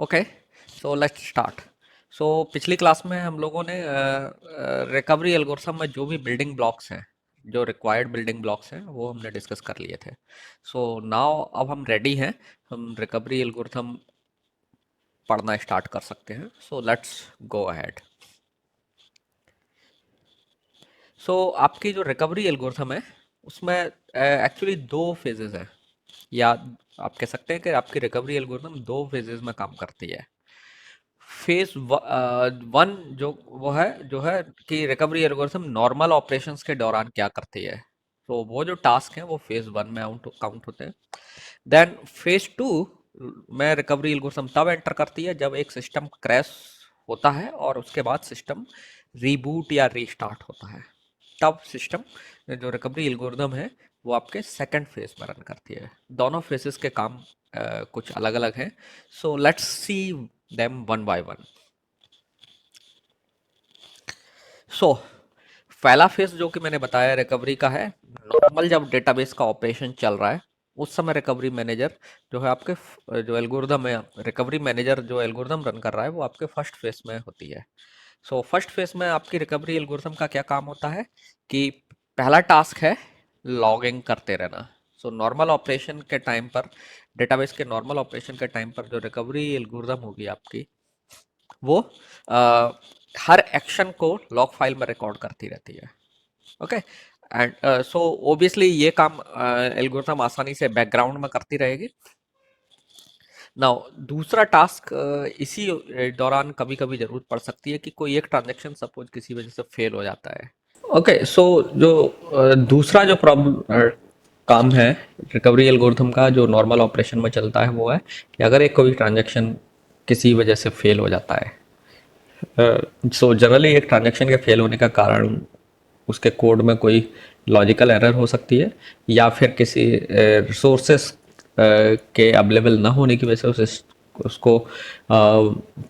Okay, so let's start. So पिछली class में हम लोगों ने रिकवरी एल्गोरिथम में जो भी बिल्डिंग ब्लॉक्स हैं, जो रिक्वायर्ड बिल्डिंग ब्लॉक्स हैं, वो हमने डिस्कस कर लिए थे। सो नाउ अब हम रेडी हैं, हम रिकवरी एल्गोरिथम पढ़ना स्टार्ट कर सकते हैं। So let's go ahead. सो आपकी जो रिकवरी एल्गोरिथम है उसमें एक्चुअली दो फेजेस हैं, या आप कह सकते हैं कि आपकी रिकवरी एल्गोरिथम दो फेजेस में काम करती है। फेज वन जो है कि रिकवरी एल्गोरिथम नॉर्मल ऑपरेशंस के दौरान क्या करती है। तो वो जो टास्क हैं वो फेज वन में काउंट होते हैं। देन फेज टू में रिकवरी एल्गोरिथम तब एंटर करती है जब एक सिस्टम क्रैश होता है और उसके बाद सिस्टम रीबूट या रीस्टार्ट होता है। तब सिस्टम जो रिकवरी एल्गोरिथम है वो आपके सेकंड फेज में रन करती है। दोनों फेजेस के काम कुछ अलग अलग हैं। So let's see them one by one. So पहला फेज जो कि मैंने बताया रिकवरी का है, नॉर्मल जब डेटाबेस का ऑपरेशन चल रहा है उस समय रिकवरी मैनेजर जो है आपके जो एल्गोरिदम है, रिकवरी मैनेजर जो एल्गोरिदम रन कर रहा है वो आपके फर्स्ट फेज में होती है। सो फर्स्ट फेज में आपकी रिकवरी एल्गोरिथम का क्या काम होता है कि पहला टास्क है लॉगिंग करते रहना। सो नॉर्मल ऑपरेशन के टाइम पर, डेटाबेस के नॉर्मल ऑपरेशन के टाइम पर जो रिकवरी एल्गोरिथम होगी आपकी, वो अ, हर एक्शन को लॉग फाइल में रिकॉर्ड करती रहती है। ओके, एंड सो ओबियसली ये काम एल्गोरिथम आसानी से बैकग्राउंड में करती रहेगी। नाउ दूसरा टास्क इसी दौरान कभी कभी जरूरत पड़ सकती है कि कोई एक ट्रांजेक्शन सपोज किसी वजह से फेल हो जाता है। ओके, सो जो दूसरा जो प्रॉब्लम काम है रिकवरी एल्गोरिथम का जो नॉर्मल ऑपरेशन में चलता है वो है कि अगर एक कोई ट्रांजेक्शन किसी वजह से फेल हो जाता है। सो जनरली एक ट्रांजैक्शन के फेल होने का कारण उसके कोड में कोई लॉजिकल एरर हो सकती है, या फिर किसी रिसोर्सेस के अवेलेबल ना होने की वजह से उसको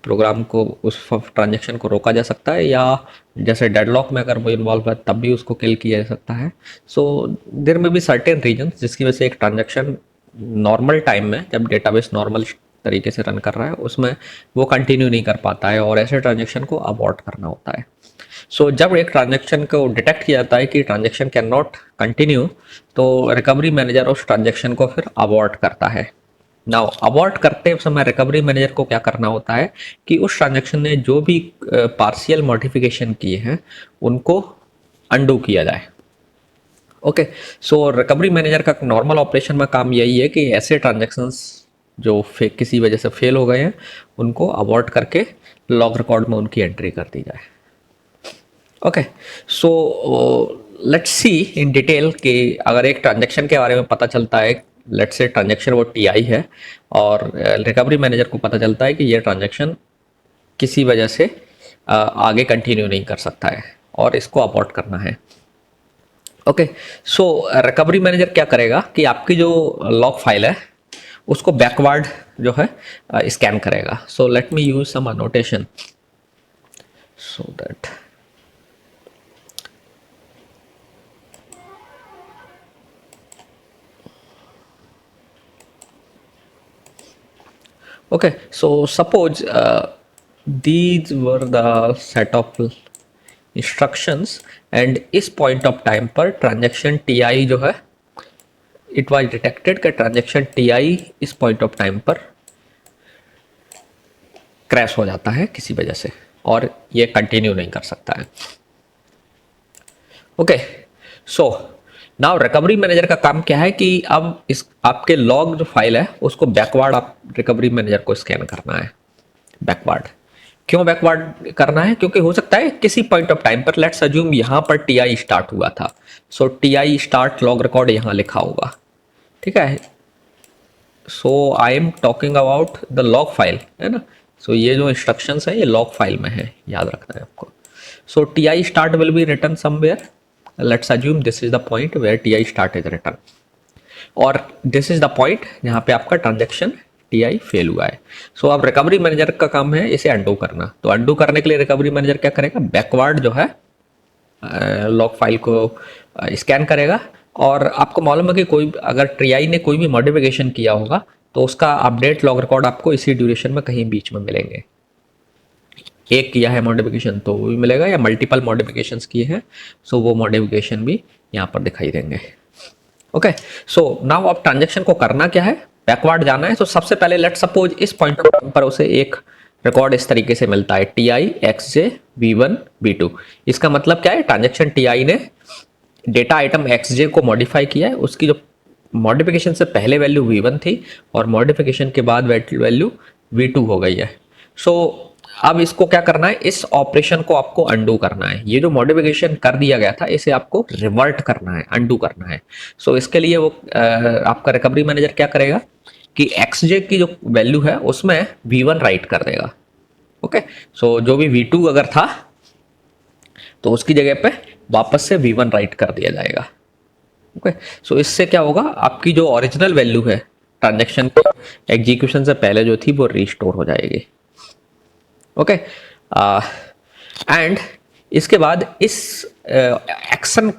प्रोग्राम को उस ट्रांजैक्शन को रोका जा सकता है, या जैसे डेडलॉक में अगर वो इन्वॉल्व है तब भी उसको किल किया जा सकता है। सो देयर में बी सर्टेन रीजंस जिसकी वजह से एक ट्रांजैक्शन नॉर्मल टाइम में जब डेटाबेस नॉर्मल तरीके से रन कर रहा है उसमें वो कंटिन्यू नहीं कर पाता है और ऐसे ट्रांजेक्शन को अबॉर्ट करना होता है। सो जब एक ट्रांजेक्शन को डिटेक्ट किया जाता है कि ट्रांजेक्शन कैन नॉट कंटिन्यू, तो रिकवरी मैनेजर उस ट्रांजेक्शन को फिर अबॉर्ट करता है। नाउ अबॉर्ट करते समय रिकवरी मैनेजर को क्या करना होता है कि उस ट्रांजेक्शन ने जो भी पार्शियल मॉडिफिकेशन किए हैं उनको अंडू किया जाए। ओके, सो रिकवरी मैनेजर का नॉर्मल ऑपरेशन में काम यही है कि ऐसे ट्रांजेक्शन्स जो किसी वजह से फेल हो गए हैं उनको अबॉर्ट करके लॉग रिकॉर्ड में उनकी एंट्री कर दी जाए। Okay, so let's C in detail कि अगर एक ट्रांजेक्शन के बारे में पता चलता है, लेट्स से ट्रांजेक्शन वो टीआई है, और रिकवरी मैनेजर को पता चलता है कि ये ट्रांजेक्शन किसी वजह से आगे कंटिन्यू नहीं कर सकता है और इसको अबॉर्ट करना है। ओके, सो रिकवरी मैनेजर क्या करेगा कि आपकी जो लॉग फाइल है उसको बैकवर्ड जो है स्कैन करेगा। So let me use some annotation so that okay, so suppose these were the set of instructions and इस point of time पर transaction ti जो है it was detected कि transaction ti इस point of time पर crash हो जाता है किसी वजह से और ये कंटिन्यू नहीं कर सकता है। Okay, so now recovery manager का काम क्या है कि अब इस आपके लॉग जो फाइल है उसको बैकवर्ड आप रिकवरी मैनेजर को स्कैन करना है। बैकवर्ड क्यों बैकवर्ड करना है? क्योंकि हो सकता है किसी पॉइंट ऑफ टाइम पर, लेट्स अज्यूम यहाँ पर टी आई स्टार्ट हुआ था, so T I start log record यहाँ लिखा होगा, ठीक है। So I am talking about the log file, है ना। सो ये जो इंस्ट्रक्शंस है ये लॉग फाइल में है, याद रखना है आपको। So T I start will be written somewhere, let's assume this is the point where T I start is written, और दिस इज द पॉइंट जहाँ पे आपका ट्रांजेक्शन टी आई फेल हुआ है। सो अब रिकवरी मैनेजर का काम है इसे अंडू करना। तो अंडू करने के लिए रिकवरी मैनेजर क्या करेगा, बैकवर्ड जो है लॉग फाइल को स्कैन करेगा, और आपको मालूम है कि कोई अगर टी आई ने कोई भी मॉडिफिकेशन किया होगा तो उसका अपडेट लॉग रिकॉर्ड आपको इसी ड्यूरेशन में कहीं बीच में मिलेंगे। एक किया है मॉडिफिकेशन तो वो भी मिलेगा, या मल्टीपल मॉडिफिकेशंस किए हैं सो वो मॉडिफिकेशन भी यहाँ पर दिखाई देंगे। ओके, सो नाउ अब ट्रांजेक्शन को करना क्या है, बैकवर्ड जाना है। तो सबसे पहले लेट सपोज इस पॉइंट ऑफ टाइम पर उसे एक रिकॉर्ड इस तरीके से मिलता है T I X J V one V two. इसका मतलब क्या है, ट्रांजेक्शन टी आई ने डेटा आइटम एक्स जे को मॉडिफाई किया है, उसकी जो मॉडिफिकेशन से पहले वैल्यू वी वन थी और मॉडिफिकेशन के बाद वैल्यू वी टू हो गई है। सो अब इसको क्या करना है, इस ऑपरेशन को आपको अंडू करना है। ये जो मॉडिफिकेशन कर दिया गया था इसे आपको रिवर्ट करना है, अंडू करना है। सो इसके लिए वो आपका रिकवरी मैनेजर क्या करेगा कि एक्सजे की जो वैल्यू है उसमें v1 राइट कर देगा। ओके, सो जो भी v2 अगर था तो उसकी जगह पे वापस से v1 राइट कर दिया जाएगा। ओके, सो इससे क्या होगा, आपकी जो ओरिजिनल वैल्यू है ट्रांजेक्शन एग्जीक्यूशन से पहले जो थी वो रिस्टोर हो जाएगी। ओके, एंड इसके बाद इस एक्शन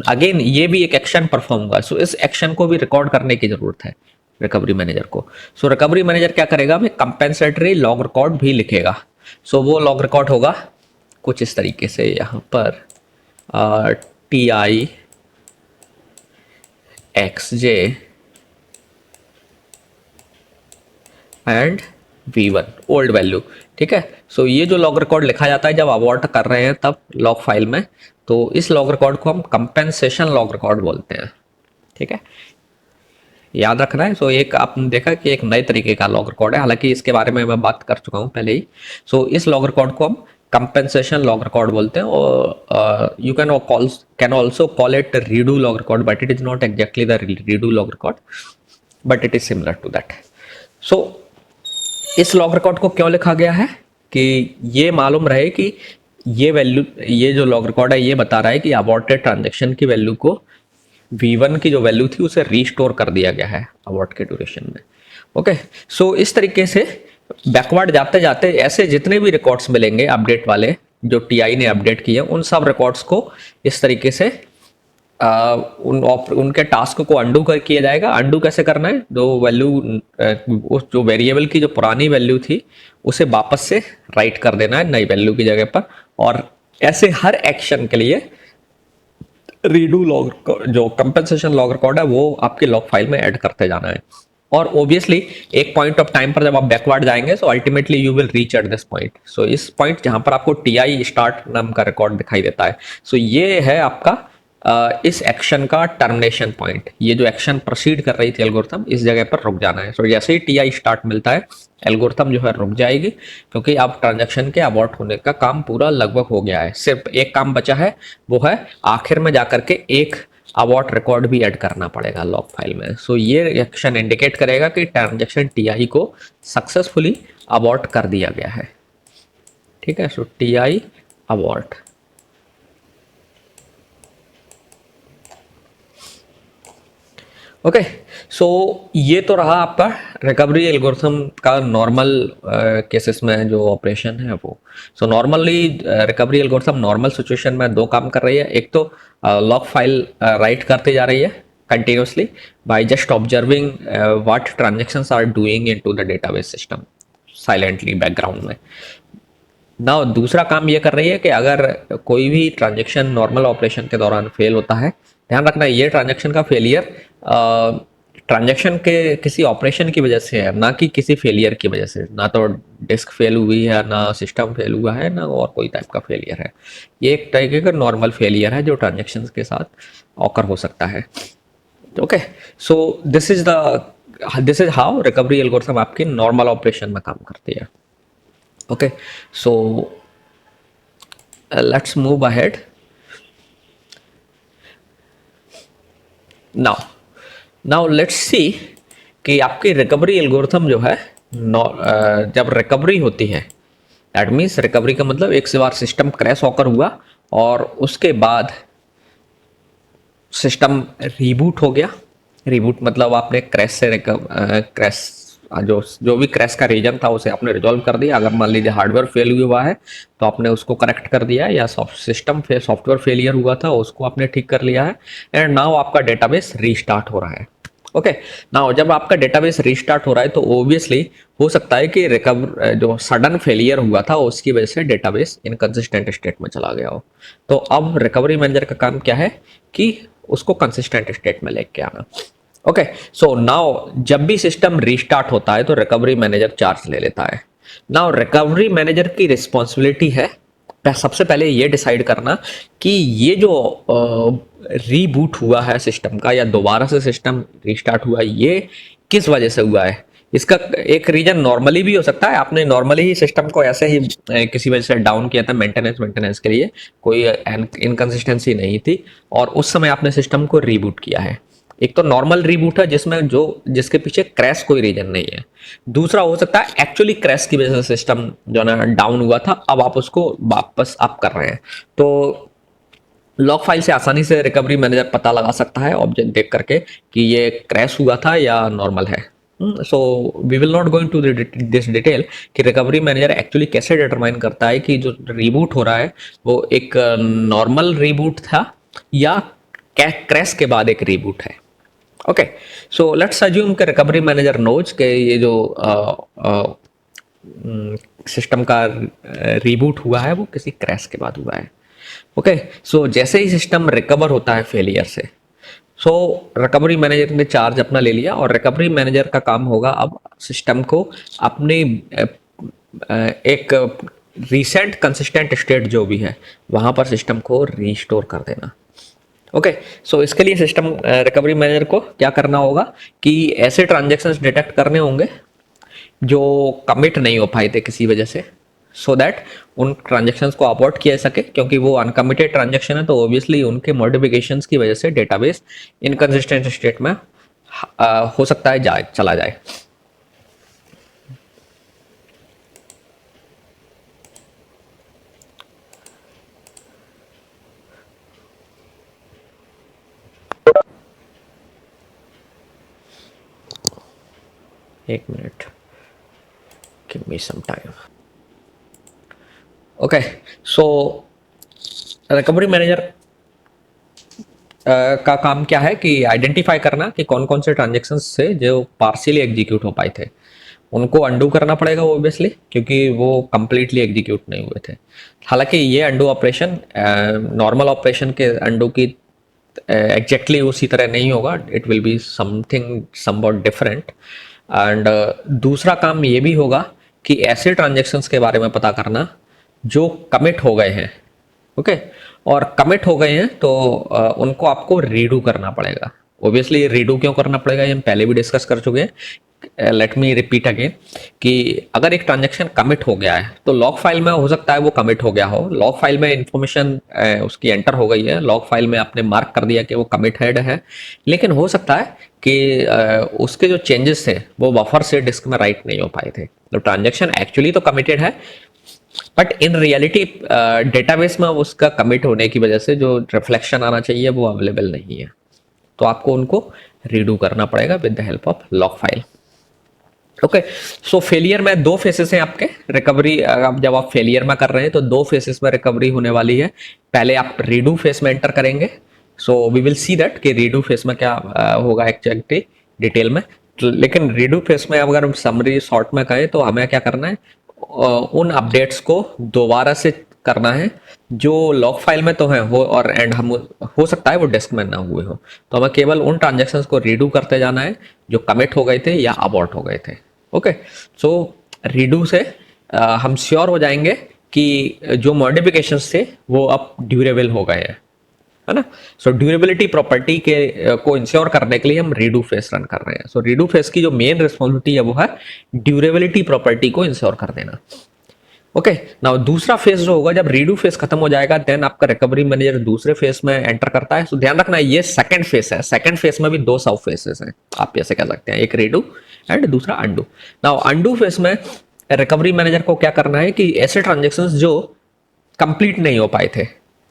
अगेन ये भी एक एक्शन परफॉर्म होगा। सो इस एक्शन को भी रिकॉर्ड करने की जरूरत है रिकवरी मैनेजर को। सो रिकवरी मैनेजर क्या करेगा, मैं कंपेंसेटरी लॉग रिकॉर्ड भी लिखेगा। सो वो लॉग रिकॉर्ड होगा कुछ इस तरीके से, यहाँ पर T I X J and v1 old value. ठीक है, सो ये जो लॉग रिकॉर्ड लिखा जाता है जब अबॉर्ट कर रहे हैं तब लॉग फाइल में, तो इस लॉग रिकॉर्ड को हम कंपेंसेशन लॉग रिकॉर्ड बोलते हैं। ठीक है, याद रखना है। सो एक आपने देखा कि एक नए तरीके का लॉग रिकॉर्ड है, हालांकि इसके बारे में मैं बात कर चुका हूं पहले ही। सो इस लॉग रिकॉर्ड को हम कंपेंसेशन लॉग रिकॉर्ड बोलते हैं, और you can also call it redo log record, but it is not exactly the redo log record, but it is similar to that. So इस लॉग रिकॉर्ड को क्यों लिखा गया है कि ये मालूम रहे कि ये वैल्यू, ये जो लॉग रिकॉर्ड है ये बता रहा है कि अबॉर्टेड ट्रांजैक्शन की वैल्यू को v1 की जो वैल्यू थी उसे रीस्टोर कर दिया गया है अबॉर्ट के ड्यूरेशन में। ओके, सो इस तरीके से बैकवर्ड जाते जाते ऐसे जितने भी रिकॉर्ड्स मिलेंगे अपडेट वाले जो टीआई ने अपडेट किए उन सब रिकॉर्ड्स को इस तरीके से उनके टास्क को अंडू कर किया जाएगा। अंडू कैसे करना है, जो वैल्यू उस जो वेरिएबल की जो पुरानी वैल्यू थी उसे वापस से राइट कर देना है नई वैल्यू की जगह पर, और ऐसे हर एक्शन के लिए रीडू लॉग जो कंपेंसेशन लॉग रिकॉर्ड है वो आपके लॉग फाइल में ऐड करते जाना है। और ऑब्वियसली एक पॉइंट ऑफ टाइम पर जब आप बैकवर्ड जाएंगे so ultimately you will reach at this point. So इस पॉइंट जहां पर आपको टीआई स्टार्ट नाम का रिकॉर्ड दिखाई देता है, सो ये है आपका इस एक्शन का टर्मिनेशन पॉइंट। ये जो एक्शन प्रोसीड कर रही थी एल्गोरिथम, इस जगह पर रुक जाना है। सो जैसे ही टीआई स्टार्ट मिलता है एल्गोरिथम जो है रुक जाएगी, क्योंकि अब ट्रांजैक्शन के अबॉर्ट होने का काम पूरा लगभग हो गया है। सिर्फ एक काम बचा है, वो है आखिर में जाकर के एक अबॉर्ट रिकॉर्ड भी ऐड करना पड़ेगा लॉग फाइल में। सो ये एक्शन इंडिकेट करेगा कि ट्रांजैक्शन टीआई को सक्सेसफुली अबॉर्ट कर दिया गया है। ठीक है, सो टीआई अबॉर्ट। ओके, सो ये तो रहा आपका रिकवरी एल्गोरिथम का नॉर्मल केसेस में जो ऑपरेशन है वो। So normally recovery algorithm normal situation में दो काम कर रही है। एक तो लॉग फाइल राइट करते जा रही है continuously by just observing what transactions are doing into the database system silently background में। ना दूसरा काम ये कर रही है कि अगर कोई भी ट्रांजैक्शन नॉर्मल ऑपरेशन के दौरान फेल होता है, ध्यान रखना ये ट्रांजैक्शन का फेलियर ट्रांजैक्शन के किसी ऑपरेशन की वजह से है, ना कि किसी फेलियर की वजह से। ना तो डिस्क फेल हुई है, ना सिस्टम फेल हुआ है, ना और कोई टाइप का फेलियर है। ये एक तरीके का नॉर्मल फेलियर है जो ट्रांजैक्शन के साथ ऑकर हो सकता है। Okay, so this is how recovery algorithm आपकी नॉर्मल ऑपरेशन में काम करती है। Okay, so let's move ahead now let's see कि आपकी रिकवरी एल्गोरिथम जो है जब रिकवरी होती है, दैट मीन्स रिकवरी का मतलब एक से बार सिस्टम क्रैश होकर हुआ और उसके बाद सिस्टम रीबूट हो गया। रीबूट मतलब आपने क्रैश से क्रैश जो भी क्रैश का रीजन था उसे आपने रिजॉल्व कर दिया। अगर मान लीजिए हार्डवेयर फेल हुआ है तो आपने उसको करेक्ट कर दिया है, या सॉफ्टवेयर फेलियर हुआ था उसको आपने ठीक कर लिया है, एंड नाउ आपका डेटाबेस रीस्टार्ट हो रहा है। ओके। नाउ जब आपका डेटाबेस रीस्टार्ट हो रहा है तो ऑब्वियसली हो सकता है कि रिकवर जो सडन फेलियर हुआ था उसकी वजह से डेटाबेस इनकंसिस्टेंट स्टेट में चला गया हो। तो अब रिकवरी मैनेजर का काम क्या है कि उसको कंसिस्टेंट स्टेट में लेके आना। ओके, सो नाउ जब भी सिस्टम रीस्टार्ट होता है तो रिकवरी मैनेजर चार्ज ले लेता है। नाउ रिकवरी मैनेजर की रिस्पॉन्सिबिलिटी है सबसे पहले ये डिसाइड करना कि ये जो रीबूट हुआ है सिस्टम का या दोबारा से सिस्टम रीस्टार्ट हुआ ये किस वजह से हुआ है। इसका एक रीजन नॉर्मली भी हो सकता है, आपने नॉर्मली ही सिस्टम को ऐसे ही किसी वजह से डाउन किया था मेंटेनेंस के लिए, कोई इनकंसिस्टेंसी नहीं थी और उस समय आपने सिस्टम को रीबूट किया है। एक तो नॉर्मल रीबूट है जिसमें जो जिसके पीछे क्रैश कोई रीजन नहीं है। दूसरा हो सकता है एक्चुअली क्रैश की वजह से सिस्टम जो ना डाउन हुआ था, अब आप उसको वापस अप कर रहे हैं। तो लॉग फाइल से आसानी से रिकवरी मैनेजर पता लगा सकता है ऑब्जेक्ट देख करके कि ये क्रैश हुआ था या नॉर्मल है। So we will not going to this detail कि रिकवरी मैनेजर एक्चुअली कैसे डिटरमाइन करता है कि जो रीबूट हो रहा है वो एक नॉर्मल रीबूट था या क्रैश के बाद एक रीबूट है। ओके, सो लेट्स अज्यूम कि रिकवरी मैनेजर नोज के ये जो सिस्टम का रीबूट हुआ है वो किसी क्रैश के बाद हुआ है। ओके, सो जैसे ही सिस्टम रिकवर होता है फेलियर से, सो रिकवरी मैनेजर ने चार्ज अपना ले लिया और रिकवरी मैनेजर का काम होगा अब सिस्टम को अपने एक रिसेंट कंसिस्टेंट स्टेट जो भी है वहां पर सिस्टम को रीस्टोर कर देना। ओके, सो इसके लिए सिस्टम रिकवरी मैनेजर को क्या करना होगा कि ऐसे ट्रांजेक्शन्स डिटेक्ट करने होंगे जो कमिट नहीं हो पाए थे किसी वजह से, सो दैट उन ट्रांजेक्शन्स को अबॉर्ट किया जा सके, क्योंकि वो अनकमिटेड ट्रांजेक्शन है तो ऑब्वियसली उनके मॉडिफिकेशंस की वजह से डेटाबेस इनकंसिस्टेंट स्टेट में हो सकता है चला जाए। एक minute, give me some time. Okay, so recovery manager का काम क्या है कि आइडेंटिफाई करना कि कौन कौन से ट्रांजेक्शन्स से जो पार्शियली एग्जीक्यूट हो पाए थे उनको अंडू करना पड़ेगा ऑब्वियसली, क्योंकि वो कंप्लीटली एग्जीक्यूट नहीं हुए थे। हालांकि ये अंडू ऑपरेशन नॉर्मल ऑपरेशन के अंडू की एग्जैक्टली उसी तरह नहीं होगा, it will be something somewhat different. And दूसरा काम ये भी होगा कि ऐसे ट्रांजेक्शन्स के बारे में पता करना जो कमिट हो गए हैं। ओके, और कमिट हो गए हैं तो उनको आपको रीडू करना पड़ेगा। ऑब्वियसली रीडू क्यों करना पड़ेगा ये हम पहले भी डिस्कस कर चुके हैं। लेट मी रिपीट अगेन कि अगर एक ट्रांजेक्शन कमिट हो गया है तो लॉग फाइल में हो सकता है वो कमिट हो गया हो, लॉग फाइल में इंफॉर्मेशन उसकी एंटर हो गई है, लॉग फाइल में आपने मार्क कर दिया कि वो कमिटेड है, लेकिन हो सकता है कि उसके जो चेंजेस थे वो बफर से डिस्क में राइट नहीं हो पाए थे। तो ट्रांजेक्शन एक्चुअली तो कमिटेड है बट इन रियलिटी डेटाबेस में उसका कमिट होने की वजह से जो रिफ्लेक्शन आना चाहिए वो अवेलेबल नहीं है, तो आपको उनको रीडू करना पड़ेगा with the help of log file. Okay, so failure में दो फेसेस हैं आपके रिकवरी। जब आप फेलियर में कर रहे हैं तो दो फेसेस में रिकवरी होने वाली है। पहले आप रीडू फेस में एंटर करेंगे, so we will see that कि रीडू फेस में क्या होगा एक्चुअली डिटेल में। लेकिन रीडू फेस में अगर हम समरी शॉर्ट में कहें तो हमें क्या करना है, उन अपडेट्स को दोबारा से करना है जो लॉग फाइल में तो है हो और एंड हम हो सकता है वो डिस्क में ना हुए हो, तो हमें केवल उन ट्रांजेक्शन्स को रीडू करते जाना है जो कमिट हो गए थे या अबॉर्ट हो गए थे। ओके, सो रीडू से हम श्योर हो जाएंगे कि जो मॉडिफिकेशंस थे वो अब ड्यूरेबल हो गए हैं, है ना। सो ड्यूरेबिलिटी प्रॉपर्टी के को इंश्योर करने के लिए हम रीडू फेस रन कर रहे हैं। सो रीडू फेस की जो मेन रिस्पॉन्सिबिलिटी है वो है ड्यूरेबिलिटी प्रॉपर्टी को इंश्योर कर देना। ओके, नाउ दूसरा फेस जो होगा जब रीडू फेस खत्म हो जाएगा देन आपका रिकवरी मैनेजर दूसरे फेस में एंटर करता है। सो ध्यान रखना ये सेकंड फेस है, सेकंड फेस में भी दो सब फेसेस हैं, आप ऐसे कह सकते हैं, एक रीडू एंड दूसरा अंडू। नाउ अंडू फेस में रिकवरी मैनेजर को क्या करना है कि ऐसे ट्रांजेक्शन्स जो कंप्लीट नहीं हो पाए थे।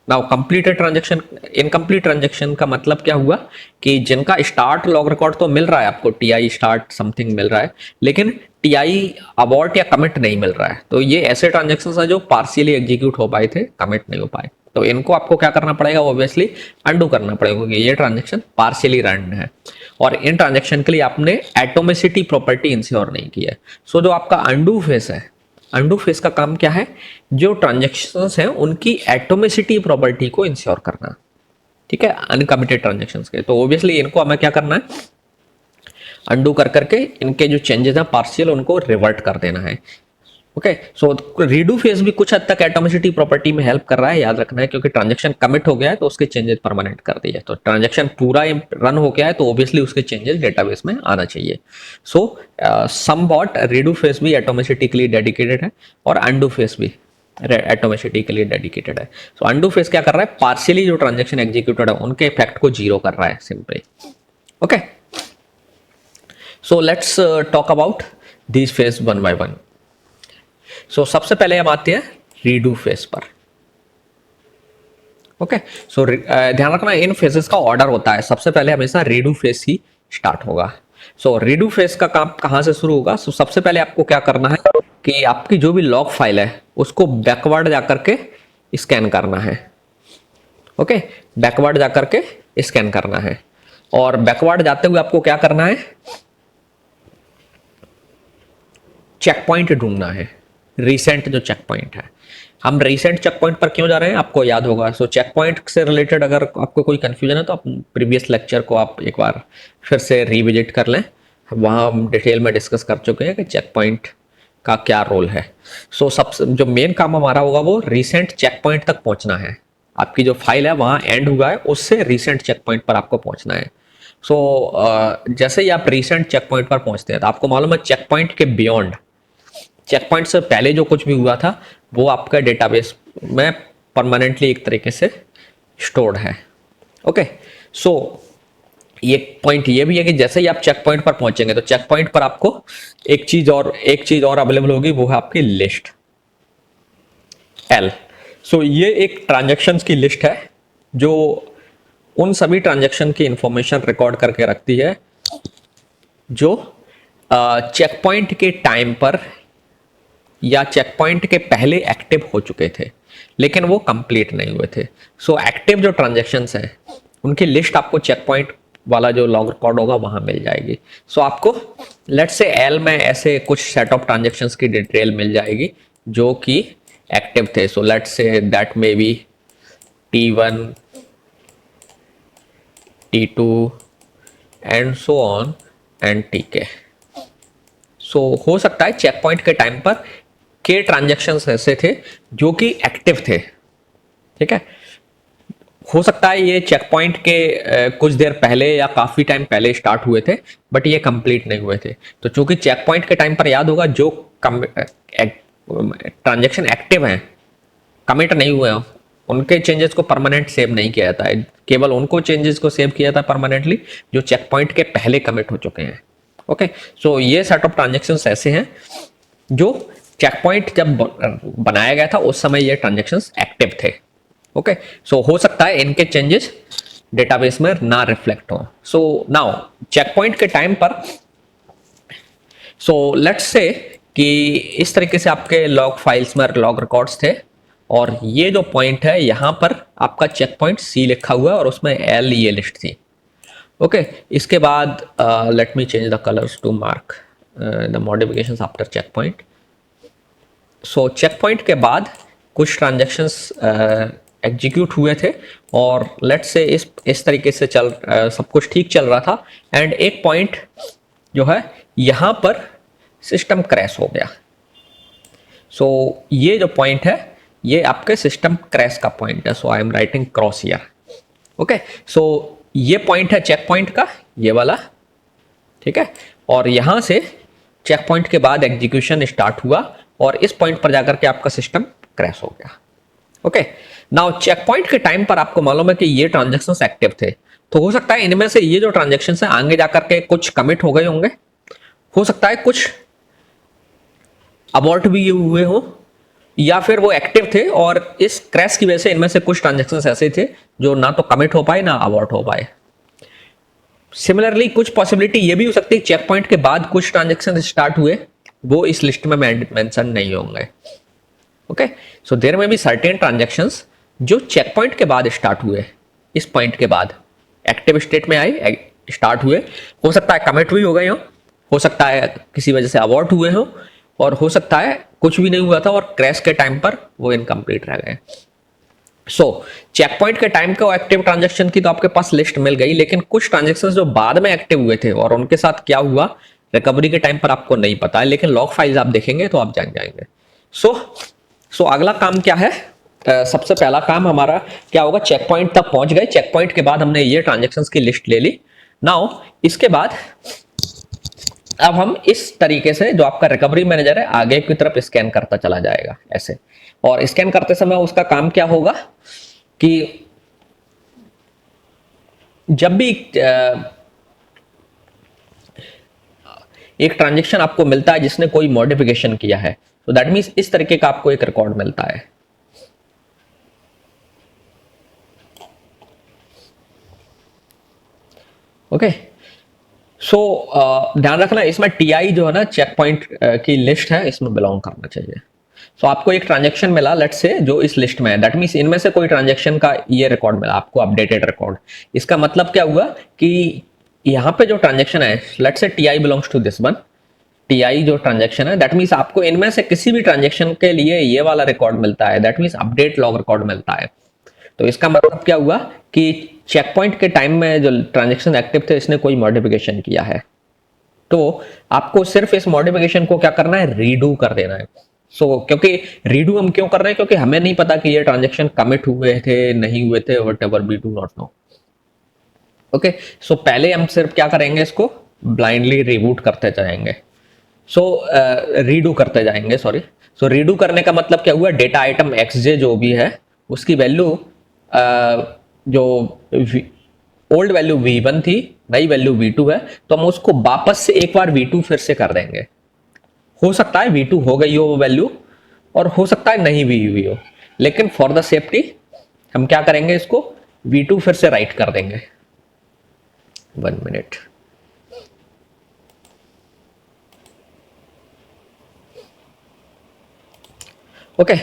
Now completed transaction, incomplete transaction का मतलब क्या हुआ कि जिनका स्टार्ट लॉग रिकॉर्ड तो मिल रहा है आपको, टीआई स्टार्ट समथिंग मिल रहा है, लेकिन टीआई अबॉर्ट या कमिट नहीं मिल रहा है, तो ये ऐसे ट्रांजेक्शंस हैं जो पार्शियली एग्जीक्यूट हो पाए थे, कमिट नहीं हो पाए। तो इनको आपको क्या करना पड़ेगा, ऑब्वियसली अंडू करना पड़ेगा क्योंकि ये ट्रांजेक्शन पार्शियली रन है। और इन ट्रांजेक्शन के लिए आपने एटोमिसिटी प्रॉपर्टी इंश्योर नहीं की है। सो जो आपका अंडू फेस है, अंडू फेस का काम क्या है, जो ट्रांजेक्शंस हैं उनकी एटोमिसिटी प्रॉपर्टी को इंश्योर करना, ठीक है, अनकमिटेड ट्रांजेक्शंस के। तो ऑब्वियसली इनको हमें क्या करना है, अंडू कर करके इनके जो चेंजेस हैं पार्शियल उनको रिवर्ट कर देना है। ओके, सो रीडू फेज भी कुछ हद तक एटोमिसिटी प्रॉपर्टी में हेल्प कर रहा है, याद रखना है, क्योंकि ट्रांजेक्शन कमिट हो गया है तो उसके चेंजेस परमानेंट कर दिए। तो ट्रांजेक्शन पूरा रन हो गया है तो ऑब्वियसली उसके चेंजेस डेटाबेस में आना चाहिए। सो समवॉट रीडू फेज भी एटोमिसिटी के लिए डेडिकेटेड है और अंडू फेज भी एटोमिसिटी के लिए डेडिकेटेड है। सो अंडू फेज क्या कर रहा है, पार्शियली जो ट्रांजेक्शन एग्जीक्यूटेड है उनके इफेक्ट को जीरो कर रहा है simply. Okay, so let's talk about this phase one by one. So सबसे पहले हम आते हैं रीडू फेज पर। ओके, सो ध्यान रखना इन फेजेस का ऑर्डर होता है, सबसे पहले हमेशा रीडू फेज ही स्टार्ट होगा। सो रीडू फेज का काम कहां से शुरू होगा, सो सबसे पहले आपको क्या करना है कि आपकी जो भी लॉग फाइल है उसको बैकवर्ड जाकर के स्कैन करना है। ओके, बैकवर्ड जाकर के स्कैन करना है, और बैकवर्ड जाते हुए आपको क्या करना है, चेक पॉइंट ढूंढना है, रिसेंट जो चेक पॉइंट है। हम रिसेंट चेक पॉइंट पर क्यों जा रहे हैं आपको याद होगा। सो चेक पॉइंट से रिलेटेड अगर आपको कोई कंफ्यूजन है तो आप प्रीवियस लेक्चर को आप एक बार फिर से रिविजिट कर लें, वहाँ हम डिटेल में डिस्कस कर चुके हैं कि चेक पॉइंट का क्या रोल है। सो सबसे जो मेन काम हमारा होगा वो रिसेंट चेक पॉइंट तक पहुँचना है। आपकी जो फाइल है वहाँ एंड हुआ है, उससे रिसेंट चेक पॉइंट पर आपको पहुँचना है। सो जैसे ही आप रिसेंट चेक पॉइंट पर पहुँचते हैं तो आपको मालूम है चेक पॉइंट के बियॉन्ड, चेक पॉइंट से पहले जो कुछ भी हुआ था वो आपका डेटाबेस में परमानेंटली एक तरीके से स्टोर्ड है। ओके, सो ये पॉइंट ये भी है कि जैसे ही आप चेक पॉइंट पर पहुंचेंगे तो चेक पॉइंट पर आपको एक चीज और अवेलेबल होगी, वो है आपकी लिस्ट एल। सो ये एक ट्रांजैक्शंस की लिस्ट है जो उन सभी ट्रांजैक्शन की इंफॉर्मेशन रिकॉर्ड करके रखती है जो चेक पॉइंट के टाइम पर या चेक पॉइंट के पहले एक्टिव हो चुके थे लेकिन वो कंप्लीट नहीं हुए थे। सो एक्टिव जो ट्रांजैक्शंस हैं उनकी लिस्ट आपको चेक पॉइंट वाला जो लॉग रिकॉर्ड होगा वहां मिल जाएगी। सो आपको लेट्स से एल में ऐसे कुछ सेट ऑफ ट्रांजैक्शंस की डिटेल मिल जाएगी जो कि एक्टिव थे। सो let's say that may be T1, T2 and so on and Tk। सो हो सकता है चेक पॉइंट के टाइम पर के ट्रांजैक्शंस ऐसे थे जो कि एक्टिव थे, ठीक है। हो सकता है ये चेक पॉइंट के कुछ देर पहले या काफी टाइम पहले स्टार्ट हुए थे बट ये कंप्लीट नहीं हुए थे। तो चूंकि चेक पॉइंट के टाइम पर याद होगा जो ट्रांजैक्शन एक्टिव हैं, कमिट नहीं हुए हैं, उनके चेंजेस को परमानेंट सेव नहीं किया जाता है, केवल उनको चेंजेस को सेव किया जाता है परमानेंटली जो चेक पॉइंट के पहले कमिट हो चुके हैं। ओके, सो ये सेट ऑफ ट्रांजैक्शंस ऐसे हैं जो चेक पॉइंट जब बनाया गया था उस समय ये ट्रांजैक्शंस एक्टिव थे। ओके, सो हो सकता है इनके चेंजेस डेटाबेस में ना रिफ्लेक्ट हो। सो नाउ चेक पॉइंट के टाइम पर सो लेट्स से कि इस तरीके से आपके लॉग फाइल्स में लॉग रिकॉर्ड्स थे और ये जो पॉइंट है यहाँ पर आपका चेक पॉइंट सी लिखा हुआ है और उसमें एल ये लिस्ट थी। ओके, इसके बाद let me change the colours to mark the modifications after check point. So check point के बाद कुछ ट्रांजैक्शंस एग्जीक्यूट हुए थे और लेट्स से इस तरीके से सब कुछ ठीक चल रहा था एंड एक पॉइंट जो है यहाँ पर सिस्टम क्रैश हो गया। सो ये जो पॉइंट है ये आपके सिस्टम क्रैश का पॉइंट है। So I am writing cross here. Okay, so ये पॉइंट है चेक पॉइंट का, ये वाला, ठीक है, और यहां से चेक पॉइंट के बाद एग्जीक्यूशन स्टार्ट हुआ और इस पॉइंट पर जाकर के आपका सिस्टम क्रैश हो गया। ओके, नाउ चेक पॉइंट के टाइम पर आपको मालूम है कि ये ट्रांजैक्शंस एक्टिव थे, तो हो सकता है इनमें से ये जो ट्रांजैक्शंस हैं आगे जाकर के कुछ कमिट हो गए होंगे, हो सकता है कुछ अबॉर्ट भी हुए हो या फिर वो एक्टिव थे और इस क्रैश की वजह से इनमें से कुछ ट्रांजैक्शंस ऐसे थे जो ना तो कमिट हो पाए ना अबॉर्ट हो पाए। सिमिलरली कुछ पॉसिबिलिटी ये भी हो सकती है चेक पॉइंट के बाद कुछ ट्रांजैक्शन स्टार्ट हुए, वो इस लिस्ट में मेंशन नहीं होंगे। ओके, सो देयर में बी सर्टेन ट्रांजैक्शंस जो चेक पॉइंट के बाद स्टार्ट हुए, इस पॉइंट के बाद एक्टिव स्टेट में आए, स्टार्ट हुए, हो सकता है कमिट भी हो गए हो सकता है किसी वजह से अबॉर्ट हुए हो, और हो सकता है कुछ भी नहीं हुआ था और क्रैश के टाइम पर वो इनकम्प्लीट रह गए। सो चेक पॉइंट के टाइम को एक्टिव ट्रांजेक्शन की तो आपके पास लिस्ट मिल गई, लेकिन कुछ ट्रांजेक्शन जो बाद में एक्टिव हुए थे और उनके साथ क्या हुआ रिकवरी के टाइम पर आपको नहीं पता है, लेकिन लॉग फाइल्स आप देखेंगे तो आप जान जाएंगे। सो अगला काम क्या है? सबसे पहला काम हमारा क्या होगा? चेक पॉइंट तक पहुंच गए, चेक पॉइंट के बाद हमने ये ट्रांजेक्शन्स की लिस्ट ले ली। नाउ इसके बाद अब हम इस तरीके से जो आपका रिकवरी मैनेजर है आगे की तरफ स्कैन करता चला जाएगा ऐसे, और स्कैन करते समय उसका काम क्या होगा कि जब भी एक ट्रांजेक्शन आपको मिलता है जिसने कोई मॉडिफिकेशन किया है, तो दैट मीन्स इस तरीके का आपको एक रिकॉर्ड मिलता है। ओके, सो ध्यान रखना इसमें टीआई जो है ना चेक पॉइंट की लिस्ट है, इसमें बिलोंग करना चाहिए। सो आपको एक ट्रांजेक्शन मिला लेट्स से जो इस लिस्ट में है, दैट मीन्स इनमें से कोई ट्रांजेक्शन का ये रिकॉर्ड मिला आपको, अपडेटेड रिकॉर्ड। इसका मतलब क्या हुआ कि यहाँ पे जो ट्रांजेक्शन है let's say TI belongs to this one, TI जो ट्रांजेक्शन है दैट मीन्स आपको इनमें से किसी भी ट्रांजेक्शन के लिए ये वाला रिकॉर्ड मिलता है, that means update log record मिलता है। तो इसका मतलब क्या हुआ कि चेक पॉइंट के टाइम में जो ट्रांजेक्शन एक्टिव थे इसने कोई मॉडिफिकेशन किया है, तो आपको सिर्फ इस मॉडिफिकेशन को क्या करना है? रीडू कर देना है। क्योंकि रीडू हम क्यों कर रहे हैं? क्योंकि हमें नहीं पता कि ये ट्रांजेक्शन कमिट हुए थे नहीं हुए थे, whatever we do not know. Okay, so पहले हम सिर्फ क्या करेंगे? इसको ब्लाइंडली रिबूट करते जाएंगे, रीडू करते जाएंगे, सॉरी। रीडू करने का मतलब क्या हुआ? डेटा आइटम XJ जो भी है उसकी वैल्यू जो ओल्ड वैल्यू V1 थी, नई वैल्यू V2 है, तो हम उसको वापस से एक बार V2 फिर से कर देंगे। हो सकता है V2 हो गई हो वो वैल्यू, और हो सकता है नहीं भी हुई हो, लेकिन फॉर द सेफ्टी हम क्या करेंगे? इसको V2 फिर से राइट कर देंगे। 1 मिनट। ओके,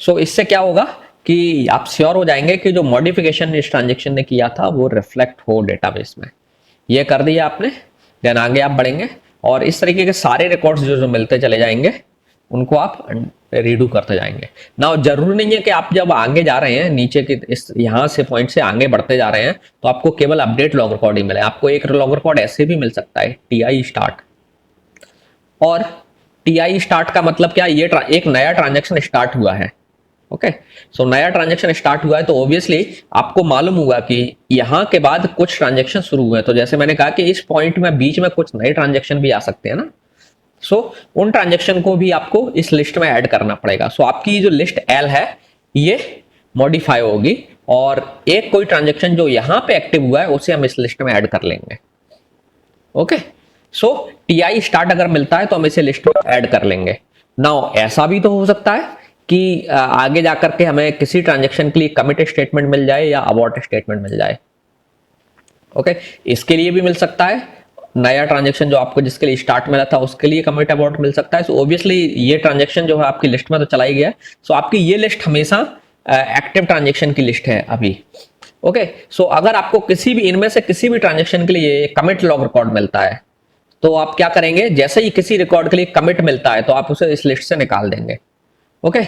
सो इससे क्या होगा कि आप श्योर हो जाएंगे कि जो मॉडिफिकेशन इस ट्रांजेक्शन ने किया था वो रिफ्लेक्ट हो डेटाबेस में। ये कर दिया आपने, देन आगे आप बढ़ेंगे और इस तरीके के सारे रिकॉर्ड्स जो जो मिलते चले जाएंगे उनको आप रीडू करते जाएंगे ना। जरूरी नहीं है कि आप जब आगे जा रहे हैं नीचे के इस यहाँ से पॉइंट से आगे बढ़ते जा रहे हैं तो आपको केवल अपडेट लॉग रिकॉर्ड ही मिले। आपको एक लॉग रिकॉर्ड ऐसे भी मिल सकता है टीआई स्टार्ट, और टीआई स्टार्ट का मतलब क्या? ये एक नया ट्रांजेक्शन स्टार्ट हुआ है। ओके, सो नया ट्रांजेक्शन स्टार्ट हुआ है तो ऑब्वियसली आपको मालूम हुआ कि यहां के बाद कुछ ट्रांजेक्शन शुरू हुए, तो जैसे मैंने कहा कि इस पॉइंट में बीच में कुछ नए ट्रांजेक्शन भी आ सकते हैं ना। उन ट्रांजेक्शन को भी आपको इस लिस्ट में ऐड करना पड़ेगा। आपकी जो लिस्ट L है ये मॉडिफाई होगी, और एक कोई ट्रांजेक्शन जो यहां पे एक्टिव हुआ है उसे हम इस लिस्ट में ऐड कर लेंगे। ओके, टीआई स्टार्ट अगर मिलता है तो हम इसे लिस्ट में ऐड कर लेंगे। नाउ ऐसा भी तो हो सकता है कि आगे जाकर के हमें किसी ट्रांजेक्शन के लिए कमिट स्टेटमेंट मिल जाए या अबॉर्ट स्टेटमेंट मिल जाए। ओके, इसके लिए भी मिल सकता है। नया ट्रांजेक्शन जो आपको जिसके लिए स्टार्ट मिला था उसके लिए कमिट अबॉर्ट मिल सकता है। सो ऑब्वियसली ये ट्रांजेक्शन जो है आपकी लिस्ट में तो चला ही गया। सो आपकी ये लिस्ट हमेशा एक्टिव ट्रांजेक्शन की लिस्ट है अभी। ओके, सो अगर आपको किसी भी इनमें से किसी भी ट्रांजेक्शन के लिए कमिट लॉग रिकॉर्ड मिलता है तो आप क्या करेंगे? जैसे ही किसी रिकॉर्ड के लिए कमिट मिलता है तो आप उसे इस लिस्ट से निकाल देंगे। ओके,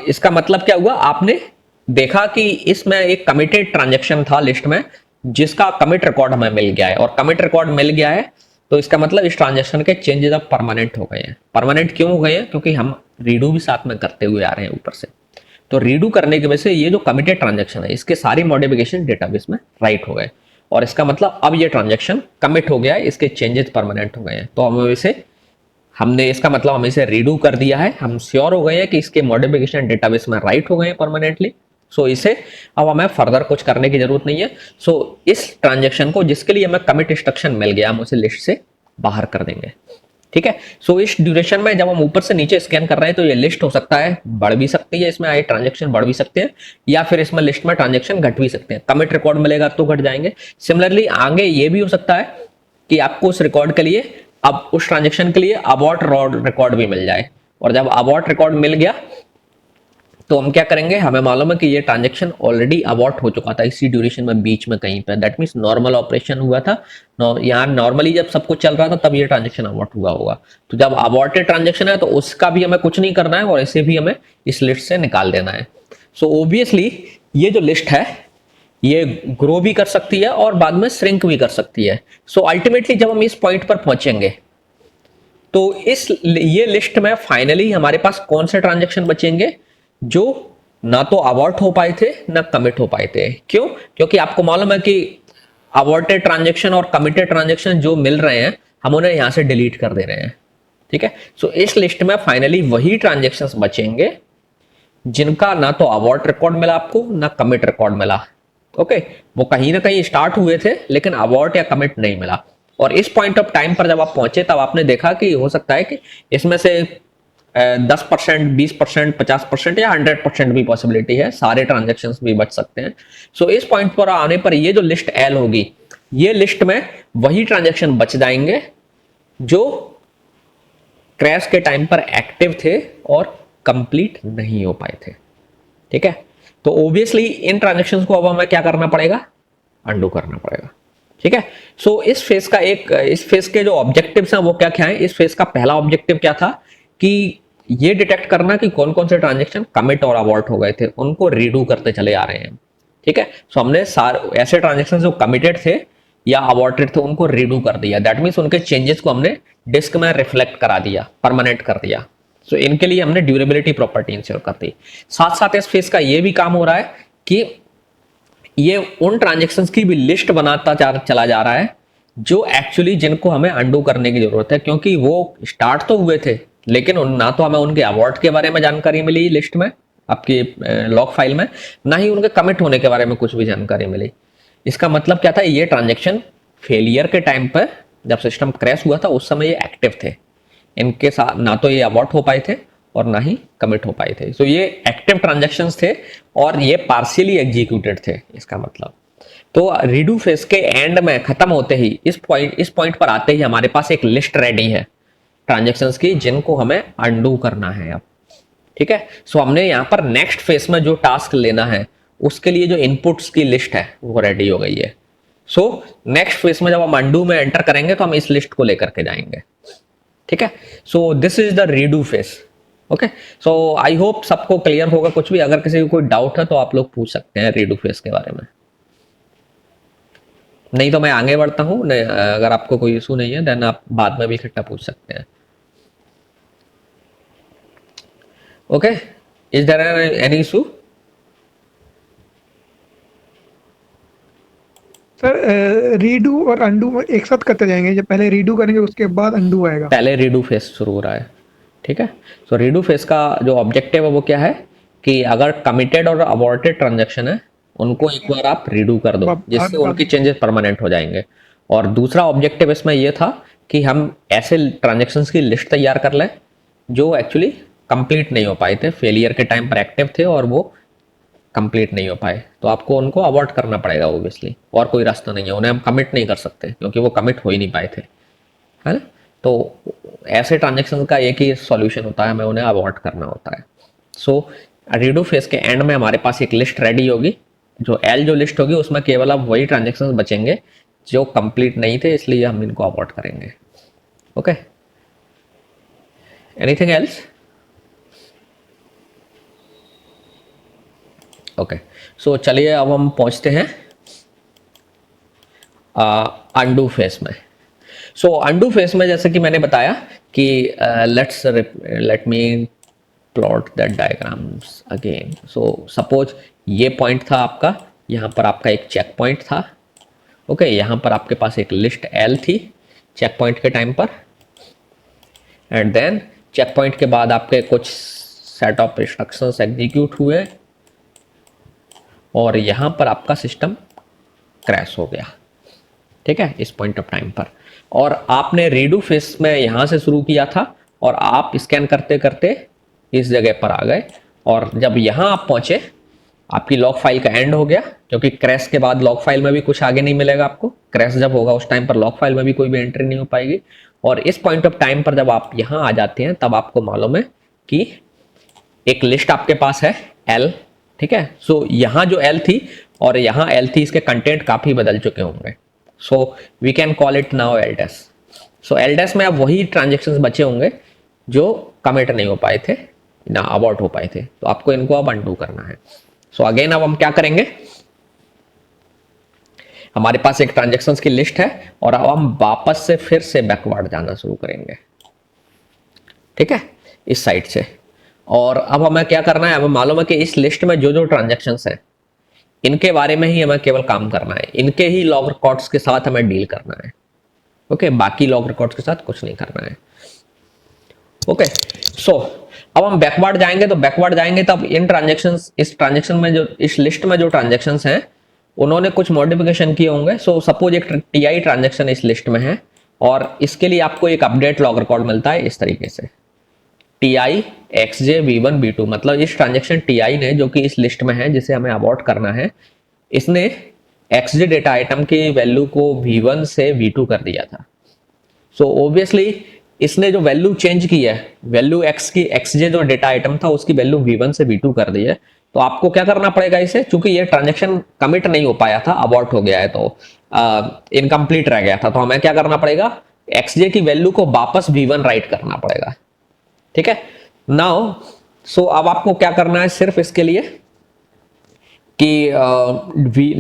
इसका मतलब क्या हुआ? आपने देखा कि इसमें एक कमिटेड ट्रांजेक्शन था लिस्ट में जिसका कमिट रिकॉर्ड हमें मिल गया है, और कमिट रिकॉर्ड मिल गया है तो इसका मतलब इस ट्रांजेक्शन के चेंजेस अब परमानेंट हो गए हैं। परमानेंट क्यों हो गए हैं? क्योंकि हम रीडू भी साथ में करते हुए आ रहे हैं ऊपर से। तो रीडू करने की वजह से ये जो कमिटेड ट्रांजेक्शन है इसके सारी मॉडिफिकेशन डेटाबेस में राइट हो गए, और इसका मतलब अब ये ट्रांजेक्शन कमिट हो गया है, इसके चेंजेस परमानेंट हो गए हैं। तो हमने इसका मतलब हम इसे रीडू कर दिया है, हम श्योर हो गए हैं कि इसके मॉडिफिकेशन डेटाबेस में राइट हो गए हैं परमानेंटली। इसे अब हमें फर्दर कुछ करने की जरूरत नहीं है। इस ट्रांजेक्शन को जिसके लिए हमें कमिट इंस्ट्रक्शन मिल गया हम उसे लिस्ट से बाहर कर देंगे। ठीक है, इस ड्यूरेशन में जब हम ऊपर से नीचे स्कैन कर रहे हैं तो ये लिस्ट हो सकता है बढ़ भी सकती है, इसमें आए ट्रांजेक्शन बढ़ भी सकते हैं, या फिर इसमें लिस्ट में ट्रांजेक्शन घट भी सकते हैं। कमिट रिकॉर्ड मिलेगा तो घट जाएंगे। सिमिलरली आगे ये भी हो सकता है कि आपको उस रिकॉर्ड के लिए अब उस ट्रांजेक्शन के लिए अबॉर्ट रिकॉर्ड भी मिल जाए, और जब अबॉर्ट रिकॉर्ड मिल गया तो हम क्या करेंगे, हमें मालूम है कि ये ट्रांजेक्शन ऑलरेडी अबॉर्ट हो चुका था इसी ड्यूरेशन में बीच में कहीं पे, दैट मीन्स नॉर्मल ऑपरेशन हुआ था। यहाँ नॉर्मली जब सब कुछ चल रहा था तब ये ट्रांजेक्शन अबॉर्ट हुआ होगा। तो जब अबॉर्टेड ट्रांजेक्शन है तो उसका भी हमें कुछ नहीं करना है और इसे भी हमें इस लिस्ट से निकाल देना है। सो ऑब्वियसली ये जो लिस्ट है ये ग्रो भी कर सकती है और बाद में श्रिंक भी कर सकती है। सो अल्टीमेटली जब हम इस पॉइंट पर पहुंचेंगे तो ये लिस्ट में फाइनली हमारे पास कौन से ट्रांजेक्शन बचेंगे जो ना तो अबॉर्ट हो पाए थे ना कमिट हो पाए थे। क्यों? क्योंकि आपको मालूम है कि अबॉर्टेड ट्रांजेक्शन और कमिटेड ट्रांजेक्शन जो मिल रहे हैं हम उन्हें यहां से डिलीट कर दे रहे हैं। ठीक है, सो इस लिस्ट में फाइनली वही ट्रांजेक्शंस बचेंगे जिनका ना तो अबॉर्ट रिकॉर्ड मिला आपको ना कमिट रिकॉर्ड मिला। ओके, वो कहीं ना कहीं स्टार्ट हुए थे लेकिन अबॉर्ट या कमिट नहीं मिला। और इस पॉइंट ऑफ टाइम पर जब आप पहुंचे तब आपने देखा कि हो सकता है कि इसमें से 10%, 20%, 50% या 100% भी पॉसिबिलिटी है, सारे ट्रांजेक्शन्स भी बच सकते हैं। सो इस पॉइंट पर आने पर ये जो लिस्ट एल होगी, ये लिस्ट में वही ट्रांजेक्शन बच जाएंगे जो क्रैश के टाइम पर एक्टिव थे और कंप्लीट नहीं हो पाए थे। ठीक है, तो ऑब्वियसली इन ट्रांजेक्शन्स को अब हमें क्या करना पड़ेगा, अंडू करना पड़ेगा। ठीक है, सो इस फेज के जो ऑब्जेक्टिव्स हैं वो क्या क्या है। इस फेज का पहला ऑब्जेक्टिव क्या था कि ये डिटेक्ट करना कि कौन कौन से ट्रांजेक्शन कमिट और अबॉर्ट हो गए थे, उनको रीडू करते चले आ रहे हैं। ठीक है, सो हमने सारे ऐसे ट्रांजेक्शन जो कमिटेड थे या अबॉर्टेड थे उनको रीडू कर दिया, दैट मीन्स उनके चेंजेस को हमने डिस्क में रिफ्लेक्ट करा दिया, परमानेंट कर दिया। सो इनके लिए हमने ड्यूरेबिलिटी प्रॉपर्टी इंश्योर कर दी। साथ साथ इस फेज का ये भी काम हो रहा है कि ये उन ट्रांजेक्शन्स की भी लिस्ट बनाता चला जा रहा है जो एक्चुअली जिनको हमें अंडू करने की जरूरत है, क्योंकि वो स्टार्ट तो हुए थे लेकिन ना तो हमें उनके अबॉर्ट के बारे में जानकारी मिली लिस्ट में आपकी लॉग फाइल में, ना ही उनके कमिट होने के बारे में कुछ भी जानकारी मिली। इसका मतलब क्या था, ये ट्रांजेक्शन फेलियर के टाइम पर जब सिस्टम क्रैश हुआ था उस समय ये एक्टिव थे, इनके साथ ना तो ये अबॉर्ट हो पाए थे और ना ही कमिट हो पाए थे। सो ये एक्टिव ट्रांजेक्शंस थे और ये पार्शियली एग्जीक्यूटेड थे इसका मतलब। तो रीडू फेज के एंड में खत्म होते ही इस पॉइंट पर आते ही हमारे पास एक लिस्ट रेडी है ट्रांजेक्शंस की जिनको हमें अंडू करना है अब। ठीक है, सो हमने यहाँ पर नेक्स्ट फेज में जो टास्क लेना है उसके लिए जो इनपुट्स की लिस्ट है वो रेडी हो गई है। सो नेक्स्ट फेज में जब हम अंडू में एंटर करेंगे तो हम इस लिस्ट को लेकर के जाएंगे। ठीक है, सो this is the redo phase. Okay, so I hope सबको क्लियर होगा। कुछ भी अगर किसी को कोई डाउट है तो आप लोग पूछ सकते हैं रीडू फेज के बारे में, नहीं तो मैं आगे बढ़ता हूं। अगर आपको कोई इशू नहीं है देन आप बाद में भी इकट्ठा पूछ सकते हैं। Okay, is there any issue? Sir redo और अंडू एक साथ करते जाएंगे, जब पहले रीडू करेंगे उसके बाद अंडू आएगा? पहले रीडू फेज शुरू हो रहा है। ठीक है, सो रीडू फेज का जो ऑब्जेक्टिव है वो क्या है कि अगर कमिटेड और अबॉर्टेड ट्रांजैक्शन है उनको एक बार आप रीडू कर दो जिससे उनकी चेंजेस परमानेंट हो जाएंगे। और दूसरा ऑब्जेक्टिव इसमें यह था कि हम ऐसे ट्रांजैक्शंस की लिस्ट तैयार कर लें जो एक्चुअली कंप्लीट नहीं हो पाए थे, फेलियर के टाइम पर एक्टिव थे और वो कंप्लीट नहीं हो पाए, तो आपको उनको अवॉइड करना पड़ेगा ऑब्वियसली, और कोई रास्ता नहीं है। उन्हें हम कमिट नहीं कर सकते क्योंकि वो कमिट हो ही नहीं पाए थे, है ना। तो ऐसे ट्रांजेक्शन का एक ही सॉल्यूशन होता है, हमें उन्हें अवॉइड करना होता है। सो रीडू फेज के एंड में हमारे पास एक लिस्ट रेडी होगी, जो एल जो लिस्ट होगी उसमें केवल अब वही ट्रांजेक्शन बचेंगे जो कंप्लीट नहीं थे, इसलिए हम इनको अवॉइड करेंगे। Okay, anything else? ओके, सो चलिए अब हम पहुंचते हैं अंडू फेस में। सो अंडू फेस में जैसे कि मैंने बताया कि let me plot that diagrams again. So suppose ये पॉइंट था आपका, यहाँ पर आपका एक चेक पॉइंट था। ओके, यहाँ पर आपके पास एक लिस्ट एल थी चेक पॉइंट के टाइम पर, एंड देन चेक पॉइंट के बाद आपके कुछ सेट ऑफ इंस्ट्रक्शंस एग्जीक्यूट हुए और यहाँ पर आपका सिस्टम क्रैश हो गया। ठीक है, इस पॉइंट ऑफ टाइम पर, और आपने रीडू फेस में यहाँ से शुरू किया था और आप स्कैन करते करते इस जगह पर आ गए, और जब यहाँ आप पहुँचे आपकी लॉग फाइल का एंड हो गया, क्योंकि क्रैश के बाद लॉग फाइल में भी कुछ आगे नहीं मिलेगा आपको। क्रैश जब होगा उस टाइम पर लॉग फाइल में भी कोई भी एंट्री नहीं हो पाएगी। और इस पॉइंट ऑफ टाइम पर जब आप यहाँ आ जाते हैं तब आपको मालूम है कि एक लिस्ट आपके पास है एल, ठीक है। सो यहाँ जो एल थी और यहाँ एल थी, इसके कंटेंट काफी बदल चुके होंगे। So we can call it now L dash. So L dash में अब वही ट्रांजेक्शन बचे होंगे जो कमिट नहीं हो पाए थे ना अबॉर्ट हो पाए थे, तो आपको इनको अब अनडू करना है। सो अगेन अब हम क्या करेंगे, हमारे पास एक ट्रांजेक्शन्स की लिस्ट है और अब हम वापस से फिर से बैकवर्ड जाना शुरू करेंगे, ठीक है, इस साइड से। और अब हमें क्या करना है, हमें मालूम है कि इस लिस्ट में जो जो ट्रांजेक्शन्स हैं इनके बारे में ही हमें केवल काम करना है, इनके ही लॉग रिकॉर्ड्स के साथ हमें डील करना है। ओके, बाकी लॉग रिकॉर्ड्स के साथ कुछ नहीं करना है। ओके, सो अब हम बैकवर्ड जाएंगे, तो बैकवर्ड जाएंगे तब इन ट्रांजेक्शन्स, इस ट्रांजेक्शन में जो इस लिस्ट में जो ट्रांजेक्शन्स हैं उन्होंने कुछ मॉडिफिकेशन किए होंगे। सो सपोज एक टीआई ट्रांजेक्शन इस लिस्ट में है और इसके लिए आपको एक अपडेट लॉग रिकॉर्ड मिलता है इस तरीके से, T X J V one B two. मतलब इस ट्रांजेक्शन टी ने, जो कि इस लिस्ट में है जिसे हमें अबॉर्ट करना है, इसने एक्स जे डेटा आइटम की वैल्यू को v1 से v2 कर दिया था। सो ऑब्वियसली इसने जो वैल्यू चेंज की है, वैल्यू एक्स की, एक्स जे जो डेटा आइटम था उसकी वैल्यू v1 से v2 कर दी है। तो आपको क्या करना पड़ेगा इसे, चूंकि ये ट्रांजेक्शन कमिट नहीं हो पाया था, अबॉर्ट हो गया है, तो इनकम्प्लीट रह गया था, तो हमें क्या करना पड़ेगा, एक्स जे की वैल्यू को वापस v1 राइट करना पड़ेगा, ठीक है। नाउ सो अब आपको क्या करना है, सिर्फ इसके लिए कि